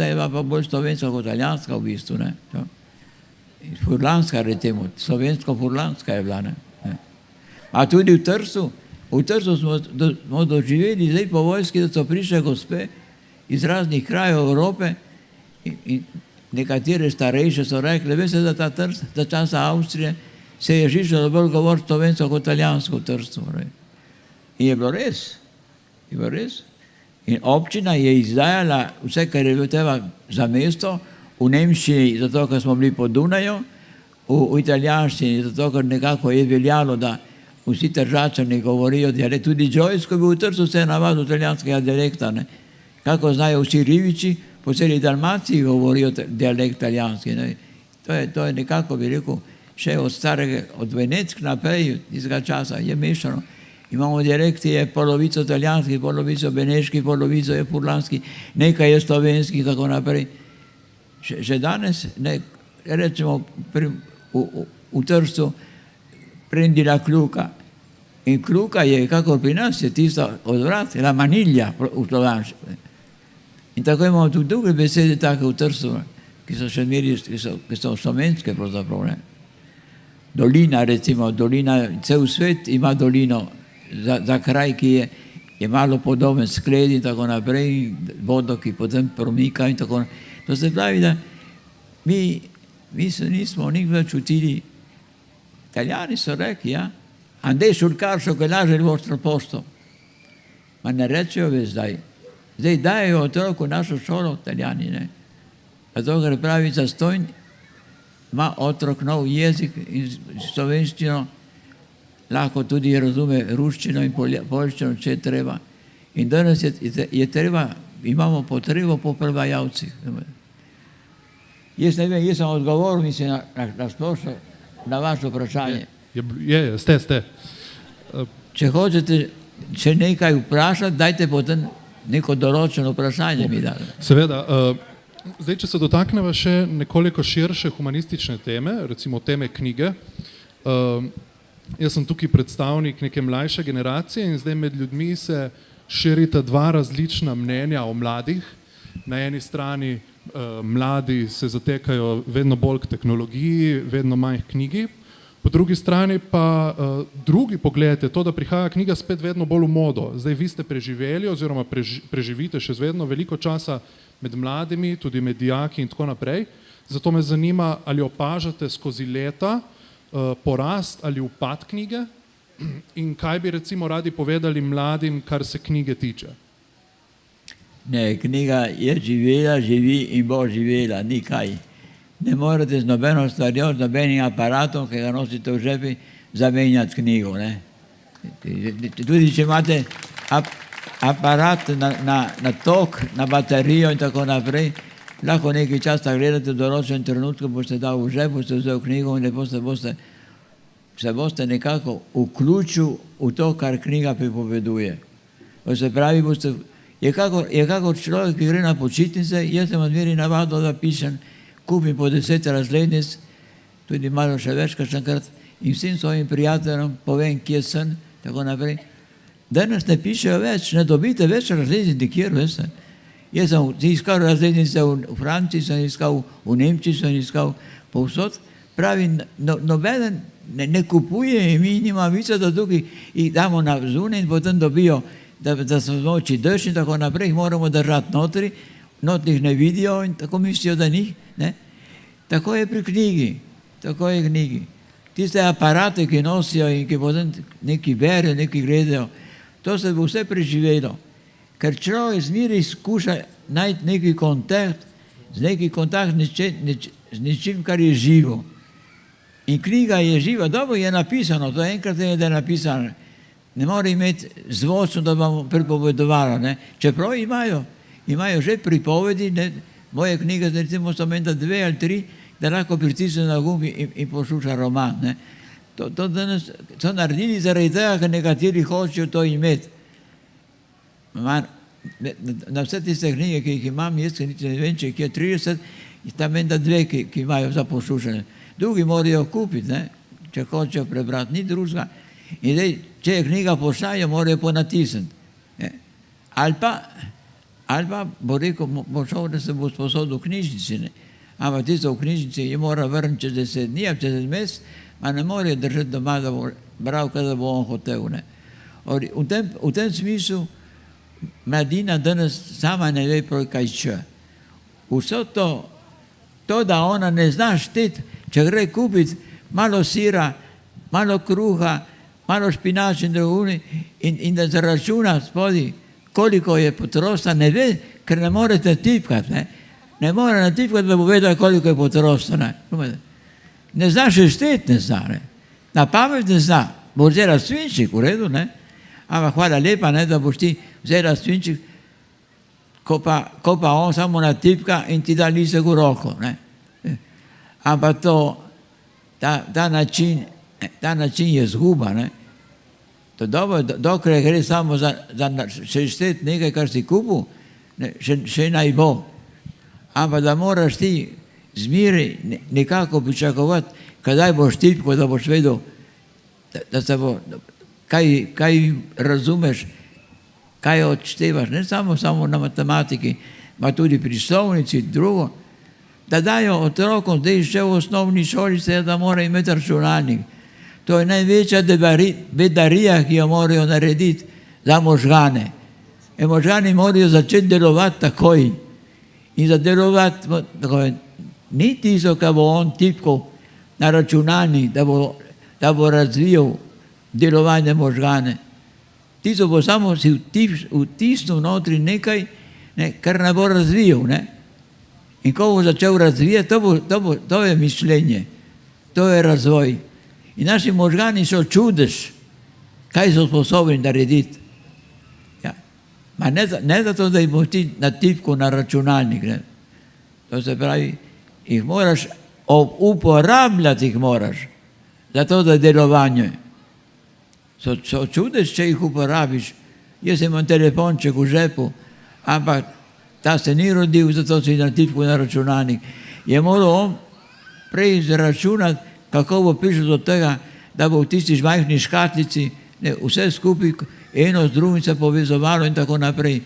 je bila pa bolj slovenska kot italijanska v bistvu. Ne? Furlanska, recimo, slovensko-furlanska je bila. Ne? A tudi v Trstu smo doživeli zdaj po vojski, da so prišle gospe iz raznih krajev Evrope in nekatere starejše so rekli, veste, da ta Trst za časa Avstrije se je žišalo bolj govoriti slovensko kot italijansko v Trstu. In je bilo res. In občina je izdajala vse, kar je bilo treba za mesto, v Nemčiji, zato ker smo bili po Dunaju, v italijanščini, zato ker nekako je veljalo, da vsi Tržačani govorijo dialekt. Tudi Joyce, ko je bil v Trstu, se je navadil italijanskega dialekta. Ne? Kako znajo vsi Riviči, po celi Dalmaciji govorijo dialekt italijanski. Ne? To je nekako, bi rekel, še od Venetk naprej, iz tega časa je mešano. Imamo dialekti, je polovico italijanski, polovico beneški, polovico je furlanski, nekaj je slovenski in tako naprej. Še danes, recimo v Trstu, prendila kljuka. In kljuka je, kako pri nas, je tisto odvrat, la manilja v slovanščini. In tako imamo tudi druge besede take v Trstu, ki so še meri, ki so slovenske pravzaprav. Dolina, recimo, cel svet ima dolino za kraj, ki je malo podoben Skledi in tako naprej, vodo, ki potem promika in tako naprej. To se pravi, da mi se nismo nikoli čutili. Italijani so rekli, ja, andaj sul carso che lascia il vostro posto. Ma ne rečejo več zdaj. Zdaj dajejo otroku našo šolo, Italijani, ne. Zato, ker pravi zastojn, ima otrok nov jezik in slovenščino, lahko tudi razume ruščino in poljščino, če treba. In danes je treba, imamo potrebo po prevajalcih. Jaz ne vem, jaz sem odgovoril, mislim, na splošno, na vaše vprašanje. Ste. Če hočete še nekaj vprašati, dajte potem neko določeno vprašanje mi dali. Seveda. Zdaj, če se dotakneva še nekoliko širše humanistične teme, recimo teme knjige. Jaz sem tukaj predstavnik neke mlajše generacije in zdaj med ljudmi se širita dva različna mnenja o mladih. Na eni strani mladi se zatekajo vedno bolj k tehnologiji, vedno manj k knjigi. Po drugi strani pa drugi pogled je to, da prihaja knjiga spet vedno bolj v modo. Zdaj vi ste preživeli oziroma preživite še vedno veliko časa med mladimi, tudi med dijaki in tako naprej. Zato me zanima, ali opažate skozi leta porast ali upad knjige in kaj bi recimo radi povedali mladim, kar se knjige tiče. Ne, knjiga je živela, živi in bo živela, ni kaj. Ne morete z nobeno stvarjo, z nobenim aparatom, ki ga nosite v žepi, zamenjati knjigo. Ne? Tudi če imate aparat na tok, na baterijo in tako naprej, lahko nekaj časa gledate v določenem trenutku, boste dal v žep, boste vzel knjigo in lepo se boste nekako vključil v to, kar knjiga pripoveduje. Se pravi, je kako človek, ki gre na počitnice, jaz sem odmeri navadno, da pišem, kupim po 10 razglednic, tudi malo še več kakšenkrat in vsem svojim prijateljem povem, kje sem, tako naprej. Danes ne pišejo več, ne dobite več razglednic nikjer, veste. Jaz sem iskal razglednice v Franciji, sem iskal v Nemčiji, sem iskal povsod. Pravi, nobeden ne kupuje in mi nima vica, da tukaj jih damo na zunaj in potem dobijo, da so v noči dež in tako naprej, jih moramo držati notri, notri jih ne vidijo in tako mislijo, da njih. Ne? Tako je pri knjigi. Tiste aparate, ki nosijo in ki potem neki berejo, neki gledajo, to se bo vse preživelo. Ker človek zmeraj skuša najti neki kontakt z neki kontakt z nečim, kar je živo. In knjiga je živa, dobro je napisano, to enkrat je, da je napisano. Ne more imeti zvočno, da vam pripovedovalo. Ne? Čeprav imajo že pripovedi, ne? Moje knjige, recimo, so menda 2 ali 3, da lahko pritisne na gumbi in posluša roman. Ne? To danes so naredili zaradi tega, ker nekateri hočejo to imeti. Na vse tiste knjige, ki jih imam, jaz niti ne vem, če jih je 30, je tam menda 2, ki imajo za poslušanje. Drugi morajo kupiti, ne? Če hočejo prebrati, ni drugega. In zdaj, če je knjiga pošla, jo morajo ponatisniti. Ali pa bo rekel, bo šel, da se bo sposodil v knjižnici. Ne? Ampak tisto v knjižnici je mora vrniti čez 10 dni, a čez mesec, a ne more držati doma, da bo bral, kada bo on hotel. Ne? V tem smislu mladina danes sama ne ve prav, kaj če. Vso to, da ona ne zna šteti, če gre kupiti malo sira, malo kruha, malo špinač in druguni in da zaračuna spodaj, koliko je potrošila, ne ve, ker ne morete tipkati. Ne more natipkati, da bo vedela, koliko je potrošila. Ne zna še šteti, ne zna. Ne. Na pamet ne zna. Bo vzela svinčik, v redu, ne? Ampak hvala lepa, ne, da boš ti vzela svinčik, ko pa on samo natipka in ti da lisek v roko. Ne? Ampak ta način je zguba. Ne? To dobro, dokler gre samo za še šteti nekaj, kar si kupil, ne, še naj bo. Ampak da moraš ti zmeri nekako pričakovati, kadaj boš tipko, da boš vedel, da se bo, kaj razumeš, kaj odštevaš, ne samo na matematiki, ma tudi pri slovnici, drugo, da dajo otrokom, zdaj še v osnovni šoli, da mora imeti računalnik. To je največja bedarija, ki jo morajo narediti za možgane. Možgani morajo začeti delovati takoj. In za delovati takoj. Ni tisto, kar bo on tipkal na računalnik, da bo razvijal delovanje možgane. Tisto bo samo si vtisnil notri nekaj, kar ne bo razvijal. Ne? In ko bo začel razvijati, to je mišljenje, to je razvoj. In naši možgani so čudež, kaj so sposobni narediti. Ja. Ma ne zato, da jih boš ti natipkal na računalnik. Ne? To se pravi, jih moraš uporabljati, jih moraš, zato da delovanje. So čudež, če jih uporabiš. Jaz imam telefonček v žepu, ampak ta se ni rodil, zato si natipkal na računalnik. Je moral on prej zračunati, kako bo prišel do tega, da bo v tisti žmajhni škatlici vse skupaj eno z drugim se povezovalo in tako naprej.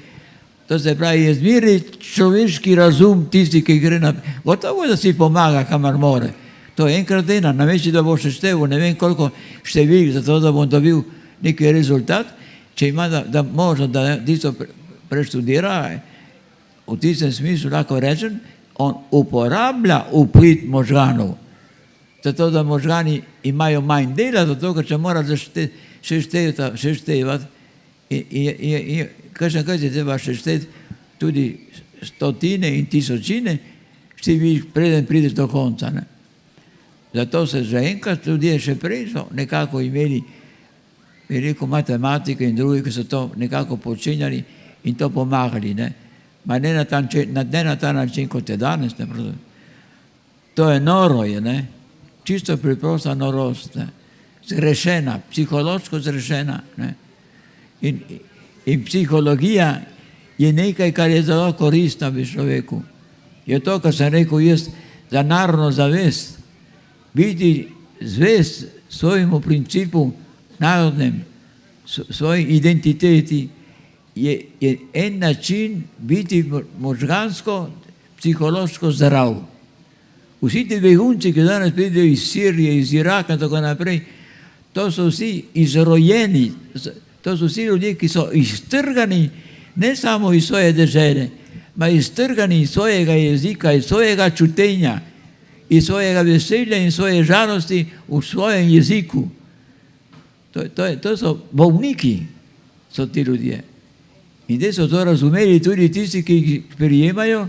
To se pravi, je zmeri človeški razum tisti, ki gre naprej. Gotovo, da si pomaga, kamar more. To je enkrat ena, namesto da bo še števil, ne vem koliko številk, zato da bom dobil neki rezultat, če ima da možno, da tisto preštudira, v tistem smislu lahko rečem, on uporablja vpliv možganov. Zato, da možgani imajo manj dela, zato, ker če mora še števati, kakšen kaj se treba še šteti, tudi stotine in tisočine, preden prideš do konca. Ne? Zato se že enkrat ljudje še prej so nekako imeli veliko matematike in drugi, ki so to nekako počenjali in to pomagali. Ne? Ma ne na ta način, kot je danes. Ne? To je noro, je, ne? Čisto preprosta norost, ne? Zgrešena, psihološko zgrešena. Ne? In psihologija je nekaj, kar je zelo koristno v človeku. Je to, kar sem rekel jaz, za narodno zavest. Biti zvest svojemu principu narodnem, svoji identiteti, je en način biti možgansko, psihološko zdrav. Vsi ti begunci, ki danes pridejo iz Sirije, iz Iraka in tako naprej, to so vsi izrojeni, to so vsi ljudje, ki so iztrgani ne samo iz svoje dežele, ma iztrgani iz svojega jezika, iz svojega čutenja, iz svojega veselja in svoje žalosti v svojem jeziku. To so bolniki, so ti ljudje. In te so to razumeli tudi tisti, ki jih prijemajo,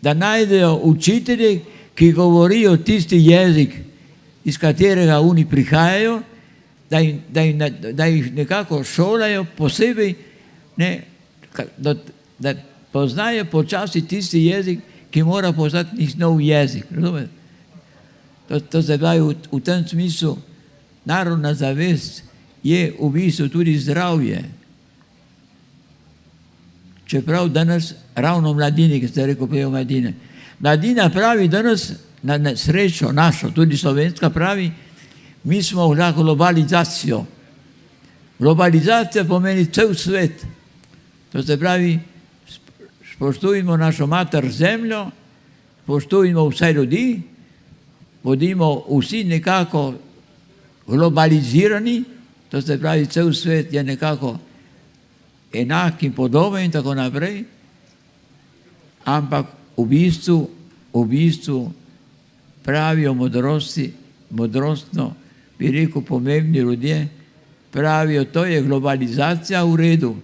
da najdejo učitelji, ki govorijo tisti jezik, iz katerega oni prihajajo, da jih nekako šolajo posebej, ne, da poznajo počasi tisti jezik, ki mora postati njih nov jezik. Razumete? To se pravi, v tem smislu narodna zavest je v bistvu tudi zdravje. Čeprav danes ravno mladini, ki ste rekel prej o mladine. Mladina pravi danes, na srečo našo, tudi slovenska pravi, mi smo za globalizacijo. Globalizacija pomeni cel svet. To se pravi, spoštujmo našo mater zemljo, spoštujmo vse ljudi, bodimo vsi nekako globalizirani, to se pravi, cel svet je nekako enak in podoben in tako naprej, ampak v bistvu pravijo modrostno, bi rekel, pomembni ljudje, pravijo, to je globalizacija v redu.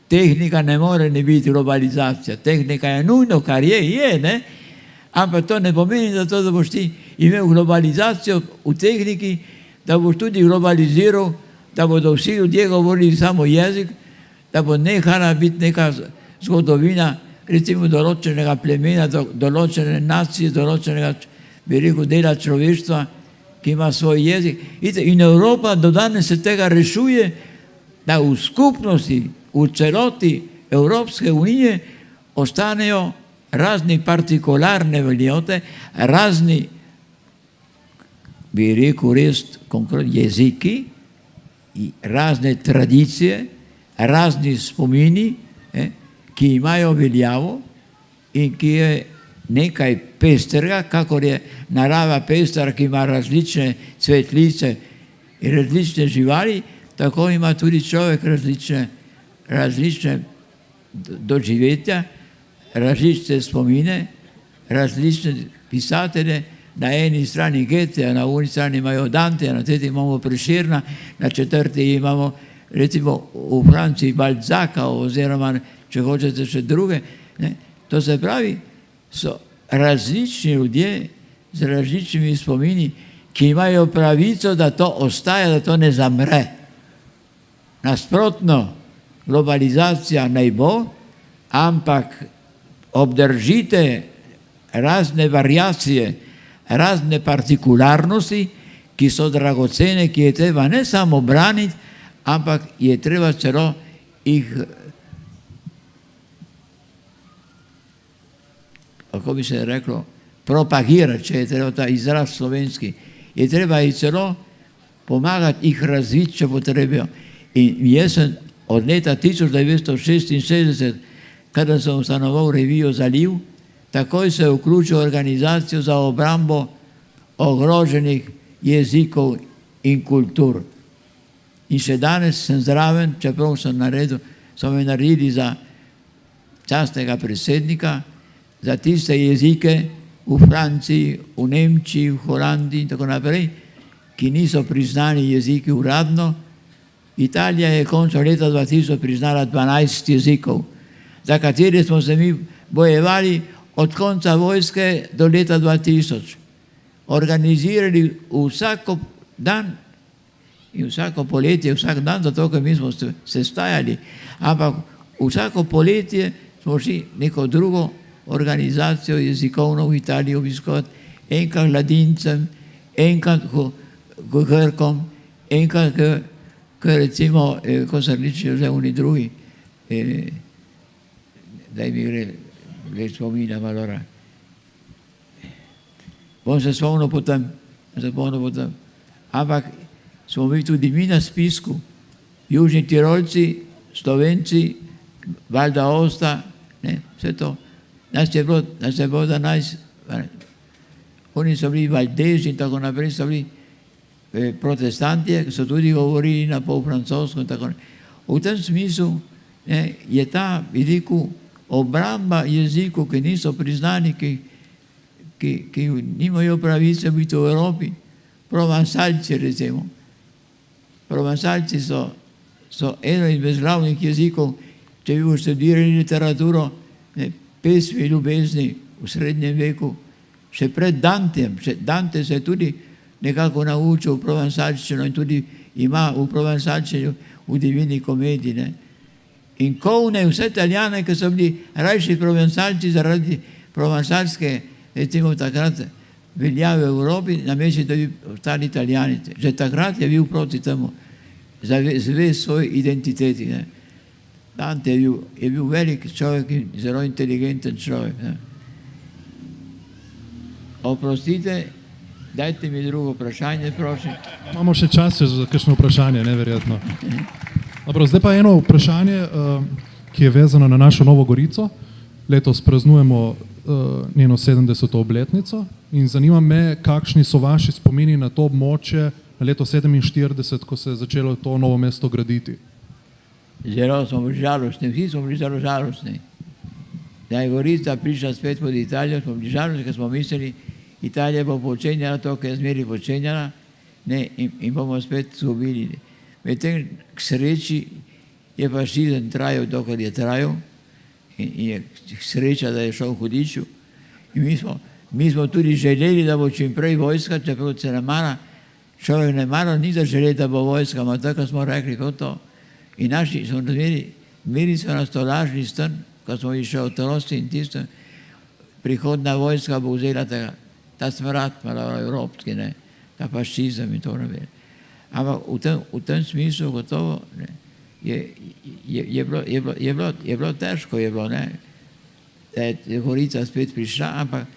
Tehnika ne more ne biti globalizacija. Tehnika je nujno, kar je, ne? Ampak to ne pomeni, da boš ti imel globalizacijo v tehniki, da boš tudi globaliziral, da bodo vsi ljudje govorili samo jezik, da bo nehala biti neka zgodovina, recimo določenega plemena, določene nacije, določenega, bi rekel, dela človeštva, ki ima svoj jezik. In Evropa do danes se tega rešuje, da v skupnosti, v celoti Evropske unije ostanejo razni partikularne veljote, razni, bi rekel, res konkretni jeziki, razne tradicije, razni spomini, ki imajo veljavo in ki je nekaj pestrega, kakor je narava pestra, ki ima različne cvetlice in različne živali, tako ima tudi človek različne doživetja, različne spomine, različne pisatelje, na eni strani Goetheja, na eni strani imajo Danteja, na tretji imamo Prešerna, na četrti imamo recimo v Franciji Balzaca oziroma, če hočete, še druge. Ne? To se pravi, so različni ljudje z različnimi spomini, ki imajo pravico, da to ostaja, da to ne zamre. Nasprotno, globalizacija naj bo, ampak obdržite razne variacije, razne partikularnosti, ki so dragocene, ki je treba ne samo braniti, ampak je treba celo jih, kako bi se reklo, propagirati, če je treba ta izraz slovenski. Je treba jih celo pomagati jih razviti, če potrebujo. In jaz sem od leta 1966, kada sem ustanoval revijo Zaliv, takoj se vključil v organizacijo za obrambo ogroženih jezikov in kultur. In še danes sem zraven, čeprav so me naredili za častnega predsednika, za tiste jezike v Franciji, v Nemčiji, v Holandiji in tako naprej, ki niso priznani jeziki uradno. Italija je končno leta 2000 priznala 12 jezikov, za katere smo se mi bojevali od konca vojske do leta 2000. Organizirali vsako dan in vsako poletje, vsak dan, zato ker mi smo se stajali, ampak vsako poletje smo šli neko drugo organizacijo jezikovno v Italiji obiskovati, enkrat Ladincem, enkrat k Grkom, enkrat k recimo, ko so ličijo že oni drugi, daj mi več spominjam, allora. Bom se spomnil potem, ampak smo bili tudi mi na spisku, Južni Tirolci, Slovenci, Val d'Aosta, vse to. Nas je bilo 12, oni so bili Valdeži in tako naprej, so bili protestanti, ki so tudi govorili na pol francosko in tako naprej. V tem smislu je ta veliko obramba jezikov, ki niso priznani, ki nimajo pravice biti v Evropi. Provansalci, recimo. Provansalci so eno izmed glavnih jezikov, če bi študirali literaturo, pesmi ljubezni v srednjem veku, še pred Dantejem. Dante se je tudi nekako naučil v provansalščino in tudi ima v provansalščini v Divini komediji. Ne? In kovne vse Italijane, ki so bili rajši provansalci zaradi provansalske, recimo takrat veljave v Evropi, namesto da bi ostali Italijani. Že takrat je bil proti temu, zvest svoji identiteti. Ne? Dante je bil velik človek in zelo inteligenten človek. Ne? Oprostite, dajte mi drugo vprašanje, prosim. Imamo še čas za kakšno vprašanje, neverjetno. Dobro, zdaj pa eno vprašanje, ki je vezano na našo Novo Gorico. Letos praznujemo njeno 70. obletnico in zanima me, kakšni so vaši spomini na to območje na leto 47, ko se je začelo to novo mesto graditi. Zelo smo bili žalostni, vsi smo bili zelo žalostni. Da je Gorica prišla spet pod Italijo, smo bili žalostni, ker smo mislili, Italija bo počenjala to, kar je zmeri počenjala, in bomo spet zgubili. Medtem k sreči je fašizem trajal, dokler je trajal, in je sreča, da je šel v hudiču. In mi smo tudi želeli, da bo čim prej vojska, čeprav se ne mara, človek ne mara, ni da želi, da bo vojska, ampak tako smo rekli, kot to. In naši smo zmeri so nas to lažni stran, ko smo išli v Trosti in tisto, prihodna vojska bo vzela ta smrad, malo evropski, ne, ta fašizem in to ne ve. Ampak v tem smislu gotovo je bilo težko, ne, da je Gorica spet prišla, ampak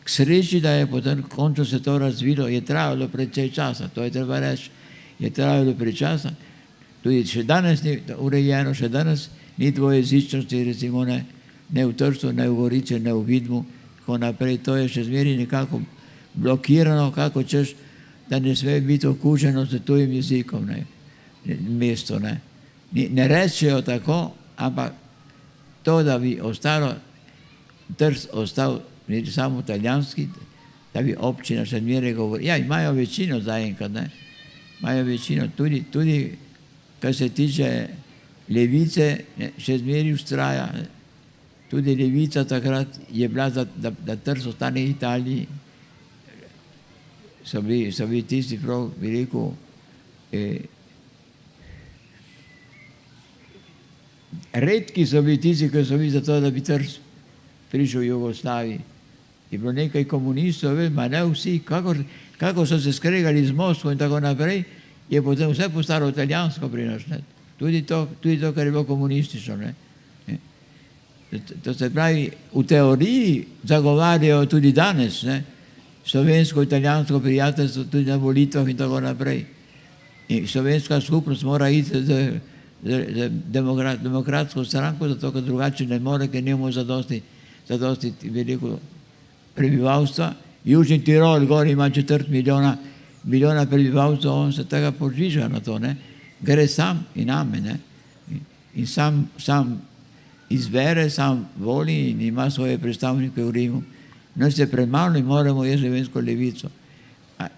k sreči, da je potem končno se to razvilo, je trajalo precej časa, to je treba reči, je trajalo precej časa. Tudi še danes ni urejeno, še danes ni dvojezičnosti, recimo ne v Trstu, ne v Gorici, ne v Vidmu, tako naprej, to je še zmeri nekako blokirano, kako češ, da ne sme biti okuženo z tujim jezikom, ne, mesto, ne. Ne rečejo tako, ampak to, da bi ostalo, Trst ostal samo italijanski, da bi občina še zmeraj govori. Ja, imajo večino zaenkrat, ne, imajo večino, tudi kar se tiče levice, še zmeraj vztraja. Tudi levica takrat je bila, da Trst ostane v Italiji. So bili tisti prav, bi rekel, redki so bili tisti, ki so bili za to, da bi Trst prišel v Jugoslaviji. Je bilo nekaj komunistov, ma ne vsi, kako so se skregali z Moskvo in tako naprej, je potem vse postalo italijansko pri nas. Tudi to, kar je bilo komunistično. Ne. To se pravi, v teoriji zagovarjajo tudi danes, ne, slovensko-italijansko prijateljstvo tudi na volitvah in tako naprej. In slovenska skupnost mora iti z demokratsko stranko, zato ker drugače ne more, ker nimamo zadosti veliko prebivalstva. Južni Tirol, gor ima 4 milijona prebivalstva, on se tega požiža na to, ne. Gre sam in name, ne. In sam izbere, sam voli in ima svoje predstavnike v Rimu. Nas je premalo in moramo jaz slovensko levico.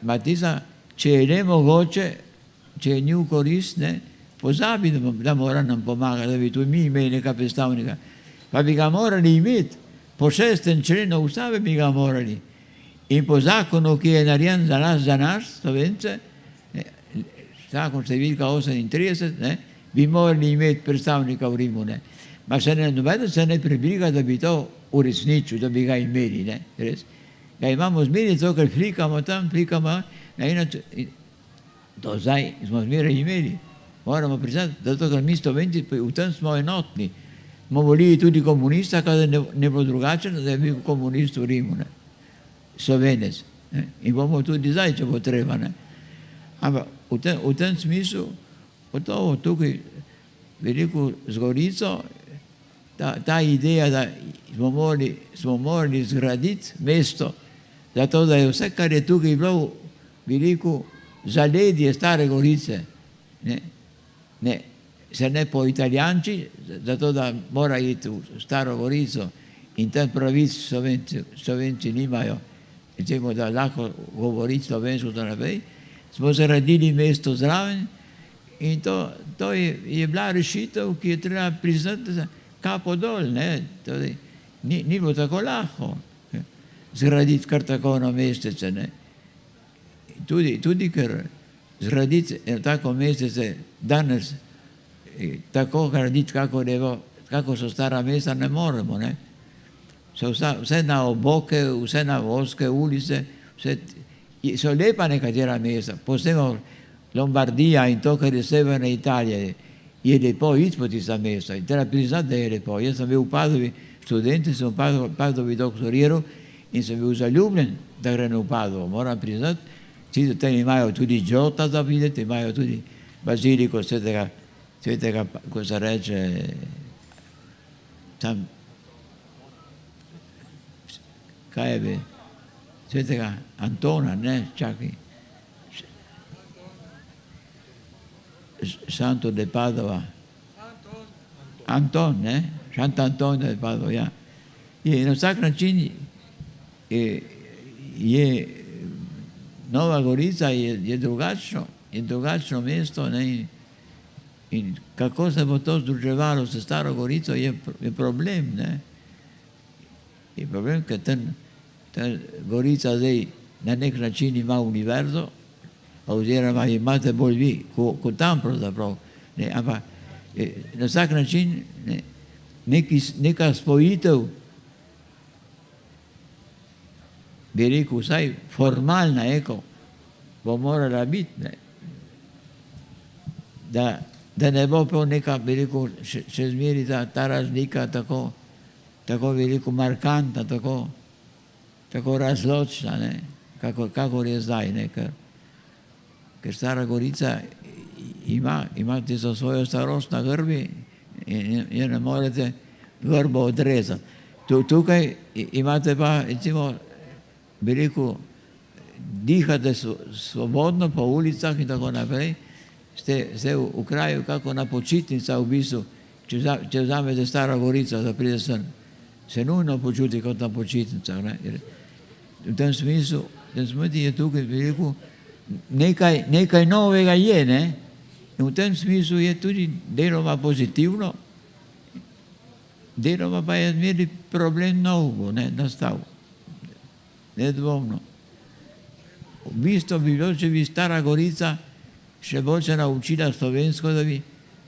Matisa, če je nemogoče, če je ni v korist, ne, pozabi, da mora nam pomagati, da bi tudi mi imeli neka predstavnika. Pa bi ga morali imeti, po 6. členu Ustave bi ga morali. In po zakonu, ki je narejen za nas, Slovence, zakon številka 38, ne, bi morali imeti predstavnika v Rimu. Ne. Ma noben se ne približa, da bi to uresničil, da bi ga imeli. Ne, res. Ga imamo zmeri, to, ker flikamo tam, to zdaj smo zmeraj imeli. Moramo priznati, zato ker mi Slovenci v tem smo enotni. Smo volili tudi komunista, kada ne bo drugačen, da je bil komunist v Rimu. Ne. Slovenec. Ne. In bomo tudi zdaj, če bo treba. Ne. Ampak v tem smislu, gotovo tukaj veliko z Gorico, ta ideja, da smo morali zgraditi mesto, zato da je vse, kar je tukaj bilo, veliko zaledje Stare Gorice, se ne po Italijanči, zato da mora iti v Staro Gorico in tam pravic Slovenci nimajo, recimo, da lahko govoriti slovensko to naprej, smo zaradili mesto zraven in to je bila rešitev, ki je treba priznati, kapo dol, ne, torej, ni bilo tako lahko. zgraditi kar tako na mestece. Ne. Tudi ker zgraditi tako mestece danes tako graditi, kako so stara mesta, ne moremo. Ne. Vse na oboke, vse na ozke ulice, so lepa nekatera mesta, posebno Lombardija in to, kar je severna Italija, je lepo iti po tista mesta in treba priznati, da je lepo. Jaz sem bil v Padovi študent, sem v Padovi doktoriral in sem bil zaljubljen, da grem v Padovo, moram priznati. Sicer tam imajo tudi Giota za videti, imajo tudi baziliko svetega, ko se reče, tam, kaj je bi, svetega Antona, ne, čakaj, Santo de Padova. Anton, ne? Sant'Antonio de Padova, ja. In na vsak način je Nova Gorica je drugačno mesto, ne? In kako se bo to združevalo s Staro Gorico, je problem, ne? Je problem, ker ta Gorica zdaj na nek način ima univerzo, oziroma imate bolj vi, kot tam pravzaprav. Ne, ampak na vsak način neka spojitev, bi rekel, vsaj formalna bo morala biti, ne. Da ne bo prav neka, bi rekel, še zmeri ta razlika tako veliko markantna, tako razločna, ne, kakor je zdaj, ne, ker Stara Gorica ima tisto svojo starost na grbi in ne morete grbo odrezati. Tukaj imate pa, recimo, bi rekel, dihate svobodno po ulicah in tako naprej, ste v kraju kako na počitnica v bistvu, če vzamete Staro Gorico, da pride sen, se nujno počuti kot na počitnicah. V tem smislu je tukaj, bi rekel, nekaj novega je, ne? In v tem smislu je tudi deloma pozitivno, deloma pa je zmeri problem nov, ne, nastal. Nedvomno. V bistvu bi bilo, če bi Stara Gorica še bolj se naučila slovensko,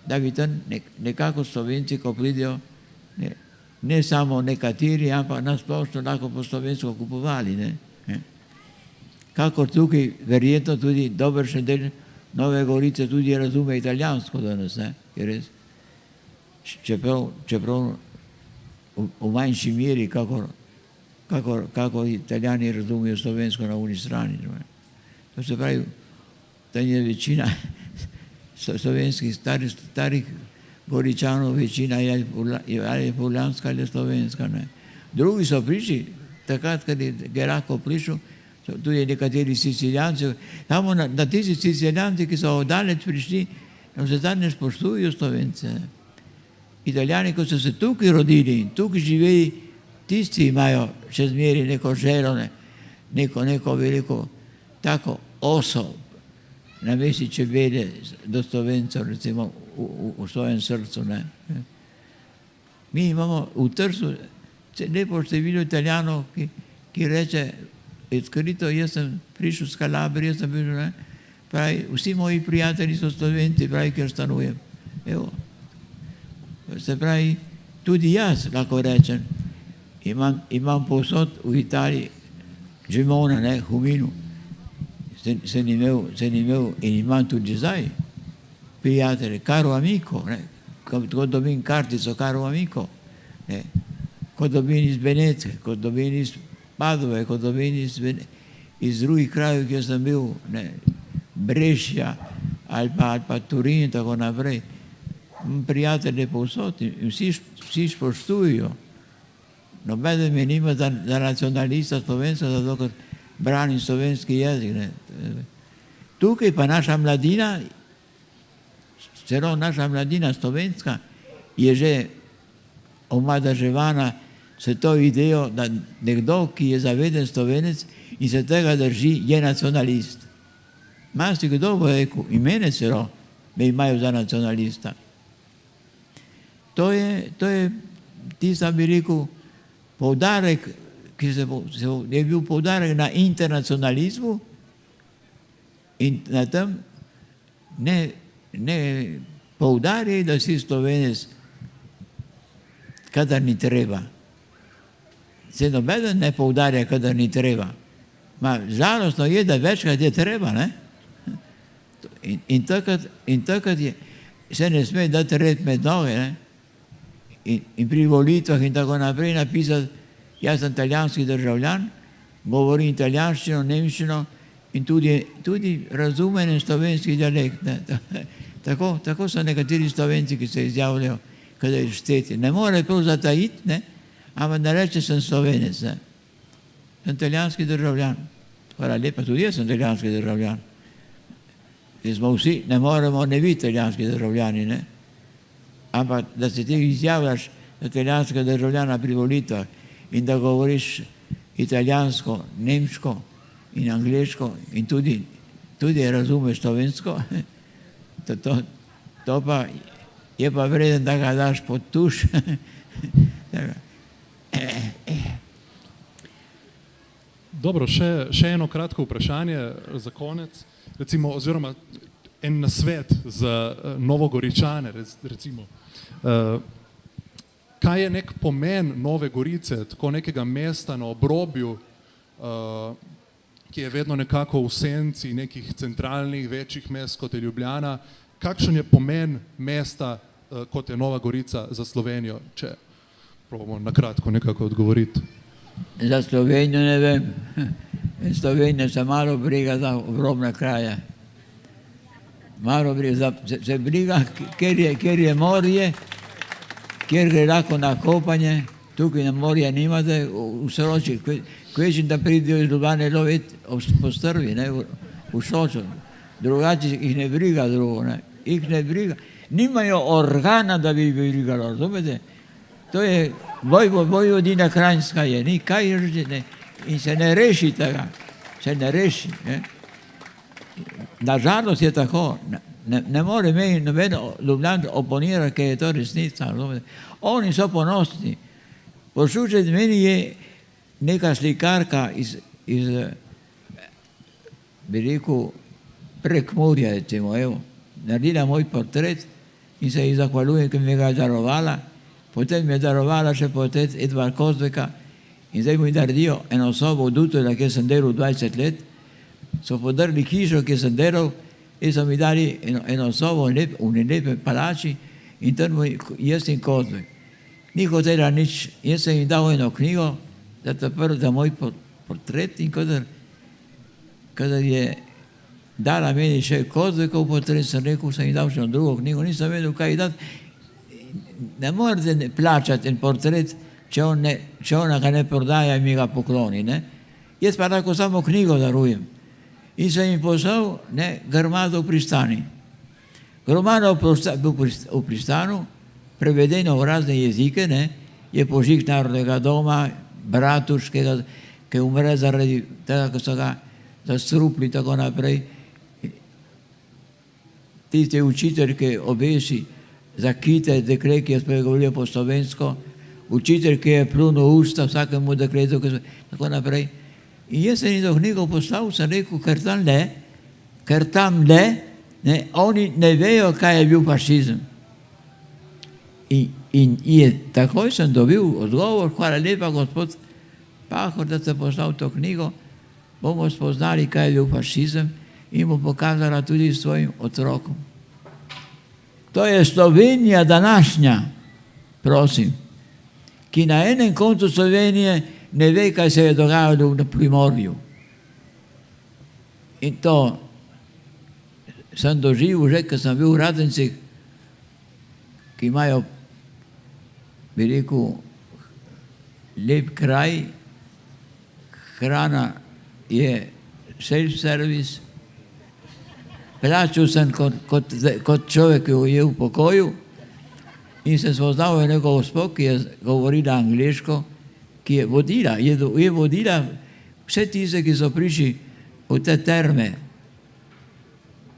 da bi tam nekako Slovenci, ko pridejo, ne samo nekateri, ampak nasplošno lahko po slovensko kupovali, ne? Kakor tukaj verjetno tudi dobršen del Nove Gorice tudi razume italijansko danes, ne, je res. Čeprav v manjši meri, kakor Italijani razumejo slovensko na uni strani. To se pravi, tam je večina slovenskih starih Goričanov, večina je poljanska ali slovenska. Ne. Drugi so prišli, takrat, kad je lahko prišel, tudi nekateri Sicilijanci, samo na tisti Sicilijanci, ki so oddaleč prišli, se zadnje spoštujejo Slovence. Italijani, ko so se tukaj rodili in tukaj živeli, tisti imajo še zmeri neko željo, neko veliko tako oso, na mesti čebele do Slovencev, recimo v svojem srcu. Ne. Mi imamo v Trstu lepo število Italijanov, ki reče, odkrito, jaz sem prišel z Kalabrije, sem bil, ne, pravi, vsi moji prijatelji so Slovenci, pravi, kjer stanujem. Evo. Se pravi, tudi jaz lahko rečem, imam povsod v Italiji Gimona, ne, Huminu, sem imel in imam tudi zdaj prijatelje, caro amico, ne, ko dobim kartico caro amico, ne, ko dobim iz Benetke, ko dobim iz Padove, ko dobim iz drugih krajev, kjer sem bil, ne, Brešja ali pa Turin in tako naprej. Prijatelje povsod in vsi spoštujejo. Nobeden me nima za nacionalista slovenska, zato ker branim slovenski jezik. Ne. Tukaj pa naša mladina, celo naša mladina slovenska, je že omadeževana s to idejo, da nekdo, ki je zaveden Slovenec in se tega drži, je nacionalist. Marsikdo bo rekel, in mene celo me imajo za nacionalista. To je tista, bi rekel, poudarek, je bil poudarek na internacionalizmu in na tem ne poudarjaj, da si Slovenec, kadar ni treba. Se nobeden ne poudarja, kadar ni treba. Žalostno je, da večkrat je treba, ne? In takrat se ne sme dati red med noge, ne? In pri volitvah in tako naprej napisati, jaz sem italijanski državljan, govorim italijanščino, nemščino in tudi razumem slovenski dialekt. Ne? Tako so nekateri Slovenci, ki se izjavljajo, kada je šteti. Ne more prav zatajiti, ne? Ampak ne reče, sem Slovenec. Ne? Sem italijanski državljan. Hvala lepa, tudi jaz sem italijanski državljan. Smo vsi, ne moremo ne biti italijanski državljani, ne? Ampak da se ti izjavljaš za italijanskega državljana pri volitvah in da govoriš italijansko, nemško in angleško in tudi razumeš slovensko, to pa je pa vreden, da ga daš pod tuš. Dobro, še eno kratko vprašanje za konec, recimo, oziroma en nasvet za Novogoričane, recimo. Kaj je nek pomen Nove Gorice, tako nekega mesta na obrobju, ki je vedno nekako v senci nekih centralnih večjih mest, kot je Ljubljana? Kakšen je pomen mesta, kot je Nova Gorica za Slovenijo, če probamo na kratko nekako odgovoriti? Za Slovenijo ne vem. Slovenija se malo briga za obrobne kraje. Malo briga, se briga, kjer je morje, kjer gre lahko na kopanje, tukaj na morje nimate, v Soči, kvežim, da pridijo iz Ljubljane loviti po strvi, ne, v Sočo. Drugače jih ne briga drugo, ne, jih ne briga. Nimajo organa, da bi brigalo, razumete? To je Vojvodina Kranjska je, ni kaj ne, in se ne reši tega, se ne reši. Ne. Nažalost je tako, ne more meni noben Ljubljan oponirati, ker je to resnica. Oni so ponosni. Poslušajte, meni je neka slikarka iz bi rekel, Prekmurja, recimo, evo, naredila moj portret in se ji zahvaljujem, ker mi ga je darovala. Potem mi je darovala še portret Edvard Kozbeka in zdaj mi naredijo eno sobo v Dutovlju, kjer sem delal 20 let. So podrli hišo, kjer sem delal, in so mi dali eno sobo v lepe palači in tam jaz in Kozbek. Ni hotela nič, jaz sem jim dal eno knjigo, za moj portret in kadar je dala meni še Kozbekov portret, sem rekel, sem jim dal še drugo knjigo, nisem vedel, kaj dati. Ne morate plačati en portret, če ona ga ne prodaja in mi ga pokloni. Ne? Jaz pa lahko samo knjigo darujem. In sem jim poslal Grmado v Pristani. Grmado v Pristanu, prevedeno v razne jezike, ne, je požig Narodnega doma, Bratuškega, ki umre zaradi tega, ko so ga zastrupli, tako naprej. Tiste učitelj, ki obesi za kite dekle, ki je spregovoril po slovensko, učitelj, ki je plunil usta vsakemu dekletu, tako naprej. In jaz sem jim to knjigo poslal, sem rekel, ker tam ne, oni ne vejo, kaj je bil fašizem. In takoj sem dobil odgovor, hvala lepa, gospod Pahor, da ste poslal to knjigo, bomo spoznali, kaj je bil fašizem in bomo pokazala tudi svojim otrokom. To je Slovenija današnja, prosim, ki na enem koncu Slovenije ne ve, kaj se je dogajalo na Primorju. In to sem doživel že, ker sem bil v Radencih, ki imajo, bi rekel, lep kraj, hrana je self-service, plačal sem kot človek, ki je v pokoju in sem spoznal neko gospo, ki je govorila angleško, ki je vodila vse tiste, ki so prišli v te terme.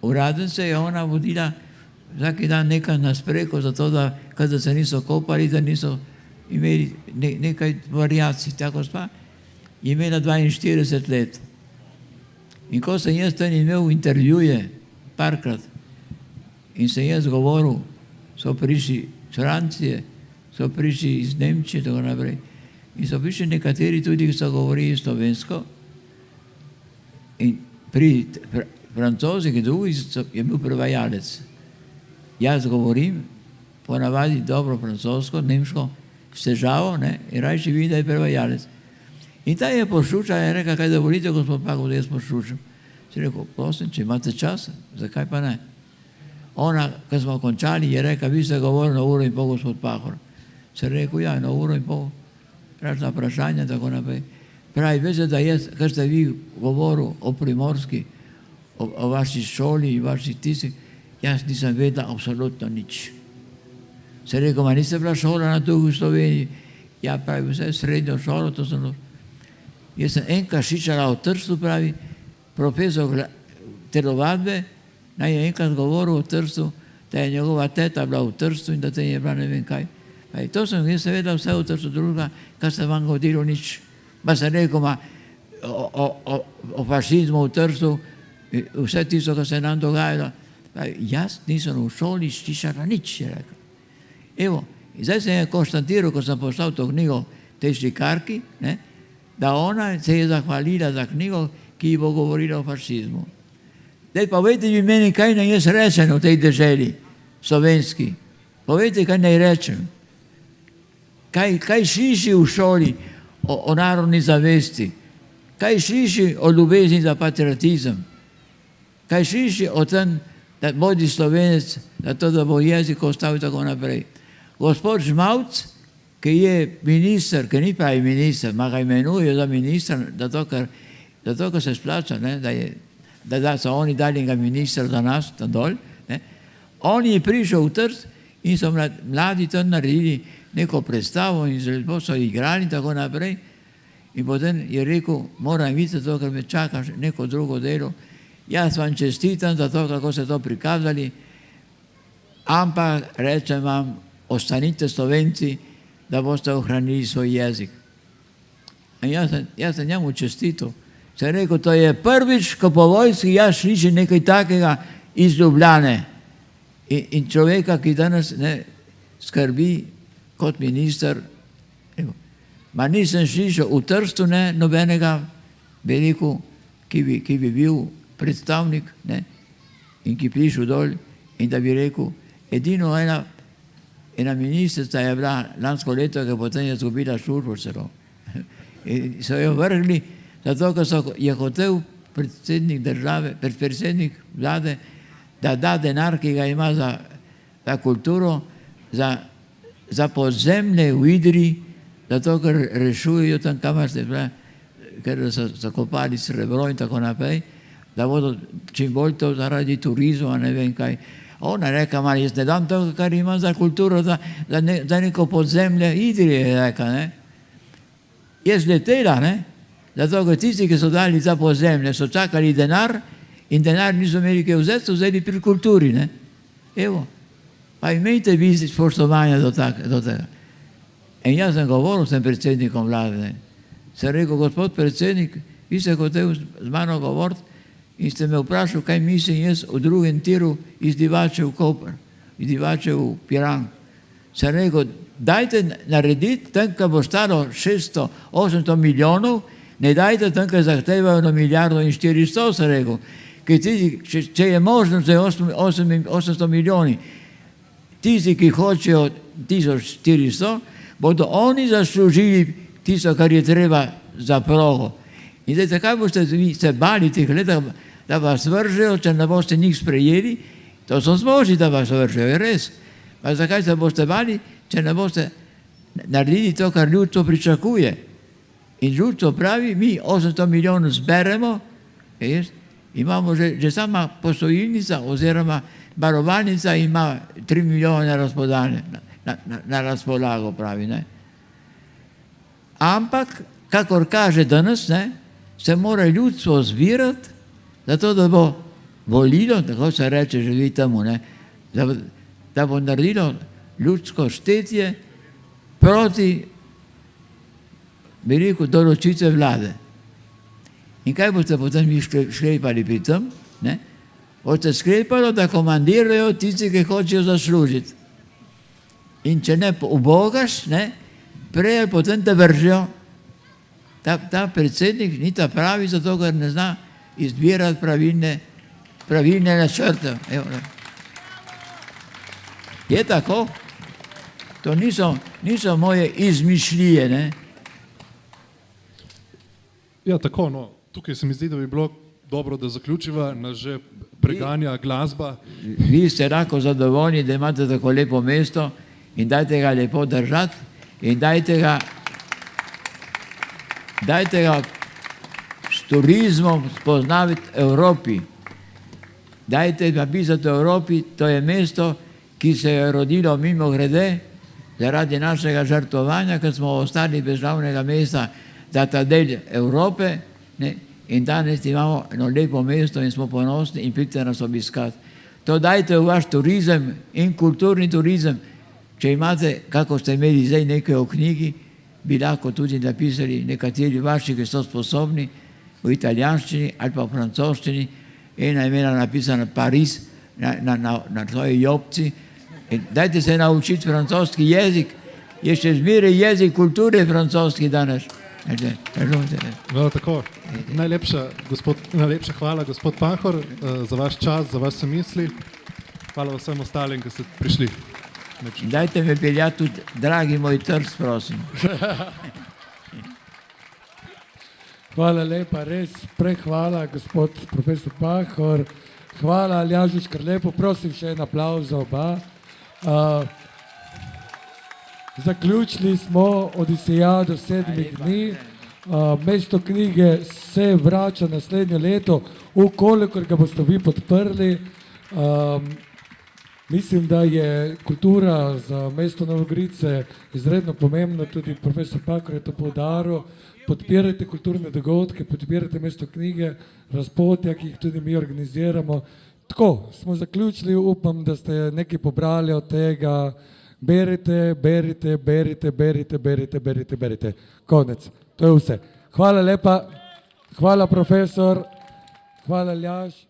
V Radence je ona vodila vsak dan nekaj na spreko, zato da se niso kopali, da niso imeli nekaj variacij. Ta gospa, je imela 42 let. In ko sem jaz tam imel intervjuje, parkrat, in sem jaz govoril, so prišli iz Francije, so prišli iz Nemčije, tako naprej. In so prišli nekateri tudi, ki so govorili slovensko. In pri Francozih in drugih je bil prevajalec. Jaz govorim ponavadi dobro francosko, nemško, s težavo, ne, in rajši vidi, da je prevajalec. In ta je poslušal, je rekel, kaj dovolite, gospod Pahor, da jaz poslušam. Si rekel, prosim, če imate čas, zakaj pa ne? Ona, ko smo končali, je rekel, vi ste govorili na 1,5 ure, gospod Pahor. Se rekel, ja, na 1,5 ure, razna vprašanja, tako naprej. Pravi, veste, da jaz, kar ste vi govorili o Primorski, o vaši šoli in vaših tistih, jaz nisem vedela absolutno nič. Se rekel, ma niste bila šola na tu v Sloveniji? Ja, pravi, vse srednjo šolo, to sem. Jaz sem enkrat šičala v Trstu, pravi, profesor telovadbe, naj je enkrat govoril o Trstu, da je njegova teta bila v Trstu in da te je bila ne vem kaj. Pravi, to sem jaz seveda vse v Trstu, druga, kar se vam godilo nič. Pa sem rekel, ma o fašizmu v Trstu, vse tisto, kar se nam dogajalo. Pravi, jaz nisem v šoli slišala nič, je rekel. Evo, zdaj se je konstatiral, ko sem poslal to knjigo tej slikarki, ne, da ona se je zahvalila za knjigo, ki bo govorila o fašizmu. Zdaj pa povejte mi meni, kaj naj jaz rečem v tej deželi, slovenski. Povejte, kaj naj rečem. Kaj šiši v šoli o narodni zavesti? Kaj šiši o ljubezni za patriotizem? Kaj šiši o tem, da bodi Slovenec, da to, da bo jezik ostal in tako naprej. Gospod Žmavc, ki je minister, ki ni pravi minister, ma ga imenuje za ministra, zato, ker se splača, ne, da so oni dali ga ministra za nas, tam dol. Ne. On je prišel v Trst in so mladi tam naredili neko predstavo in zelo so igrali in tako naprej. In potem je rekel, moram videti to, ker me čaka neko drugo delo. Jaz vam čestitam za to, kako ste to prikazali, ampak rečem vam, ostanite Slovenci, da boste ohranili svoj jezik. In jaz sem njemu čestital. Sem rekel, to je prvič, ko po vojski jaz slišim nekaj takega iz Ljubljane. In človeka, ki danes ne skrbi kot minister, ma nisem slišal v Trstu ne nobenega veliko, ki bi bil predstavnik, ne, in ki prišel dol in da bi rekel, edino ena ministrica je bila lansko leto, ki potem je izgubila službo celo. In so jo vrgli, zato ker je hotel predsednik države, predsednik vlade, da da denar, ki ga ima za kulturo, za podzemlje v Idri, zato ker rešujejo tam, kamor se pravi, ker so zakopali srebro in tako naprej, da bodo čim bolj to zaradi turizma, ne vem kaj. Ona reka, ma jaz ne dam to, kar imam za kulturo, za neko podzemlje Idri, je reka, ne. Je zletela, ne, zato ker tisti, ki so dali za podzemlje, so čakali denar in denar niso imeli kaj vzeti, so vzeli pri kulturi, ne. Evo, pa imejte vi spoštovanja do tega. In jaz sem govoril s tem predsednikom vlade, ne. Sem rekel, gospod predsednik, vi ste hotel z mano govoriti in ste me vprašali, kaj mislim jaz o drugem tiru iz Divače v Koper, iz Divače v Piran. Sem rekel, dajte narediti tam, kar bo stalo 600-800 milijonov, ne dajte tam, kar zahtevajo na 1,4 milijarde, sem rekel. Če je možno za 800 milijoni, tisti, ki hočejo 1400, bodo oni zaslužili tisto, kar je treba za progo. In zdaj, zakaj boste se bali teh let, da vas vržejo, če ne boste njih sprejeli? To so zmožni, da vas vržejo, je res. Pa zakaj se boste bali, če ne boste naredili to, kar ljudstvo pričakuje? In ljudstvo pravi, mi 800 milijonov zberemo, imamo že sama posojilnica oziroma barovalnica ima 3 milijone na razpolago, pravi. Ne? Ampak, kakor kaže danes, ne, se mora ljudstvo zbirati, zato da bo volilo, tako se reče, živi temu, ne, da bo naredilo ljudsko štetje proti bi rekel, določitve vlade. In kaj boste potem vi sklepali pri tem? Ne? Boste sklepali, da komandirajo tisti, ki hočejo zaslužiti. In če ne ubogaš, ne, prej ali potem te vržijo. Ta predsednik ni ta pravi, zato ker ne zna izbirati pravilne načrte. Je tako? To niso moje izmišljije. Ne? Ja, tako, no. Tukaj se mi zdi, da bi bilo dobro, da zaključiva, nas že preganja glasba. Vi ste lahko zadovoljni, da imate tako lepo mesto in dajte ga lepo držati in dajte ga s turizmom spoznaviti Evropi. Dajte ga pisati Evropi, to je mesto, ki se je rodilo mimo grede zaradi našega žrtvovanja, ker smo ostali bez glavnega mesta za ta del Evrope, ne? In danes imamo eno lepo mesto in smo ponosni in pridite nas obiskati. To dajte v vaš turizem in kulturni turizem. Če imate, kako ste imeli zdaj nekaj o knjigi, bi lahko tudi napisali nekateri vaši, ki so sposobni, v italijanščini ali pa v francoščini. Ena je imela napisana Pariz na svoji jopci. Dajte se naučiti francoski jezik. Je še zmeraj jezik kulture francoski danes. No, tako. Najlepša hvala, gospod Pahor, za vaš čas, za vaše misli. Hvala vsem ostalim, ki ste prišli. Dajte me peljati tudi, dragi moj Trst, prosim. Hvala lepa, res prehvala, gospod profesor Pahor. Hvala, Aljažu Škrlepu, prosim še en aplavz za oba. Zaključili smo Odisejado 7 dni. Mesto knjige se vrača naslednje leto, ukolikor ga boste vi podprli. Mislim, da je kultura za mesto Novo Gorice izredno pomembna, tudi profesor Pahor je to poudaril. Podpirajte kulturne dogodke, podpirajte mesto knjige, razpotja, ki jih tudi mi organiziramo. Tako, smo zaključili, upam, da ste nekaj pobrali od tega. Berite, berite, berite, berite, berite, berite, berite. Konec. To je vse. Hvala lepa. Hvala profesor. Hvala Aljaž.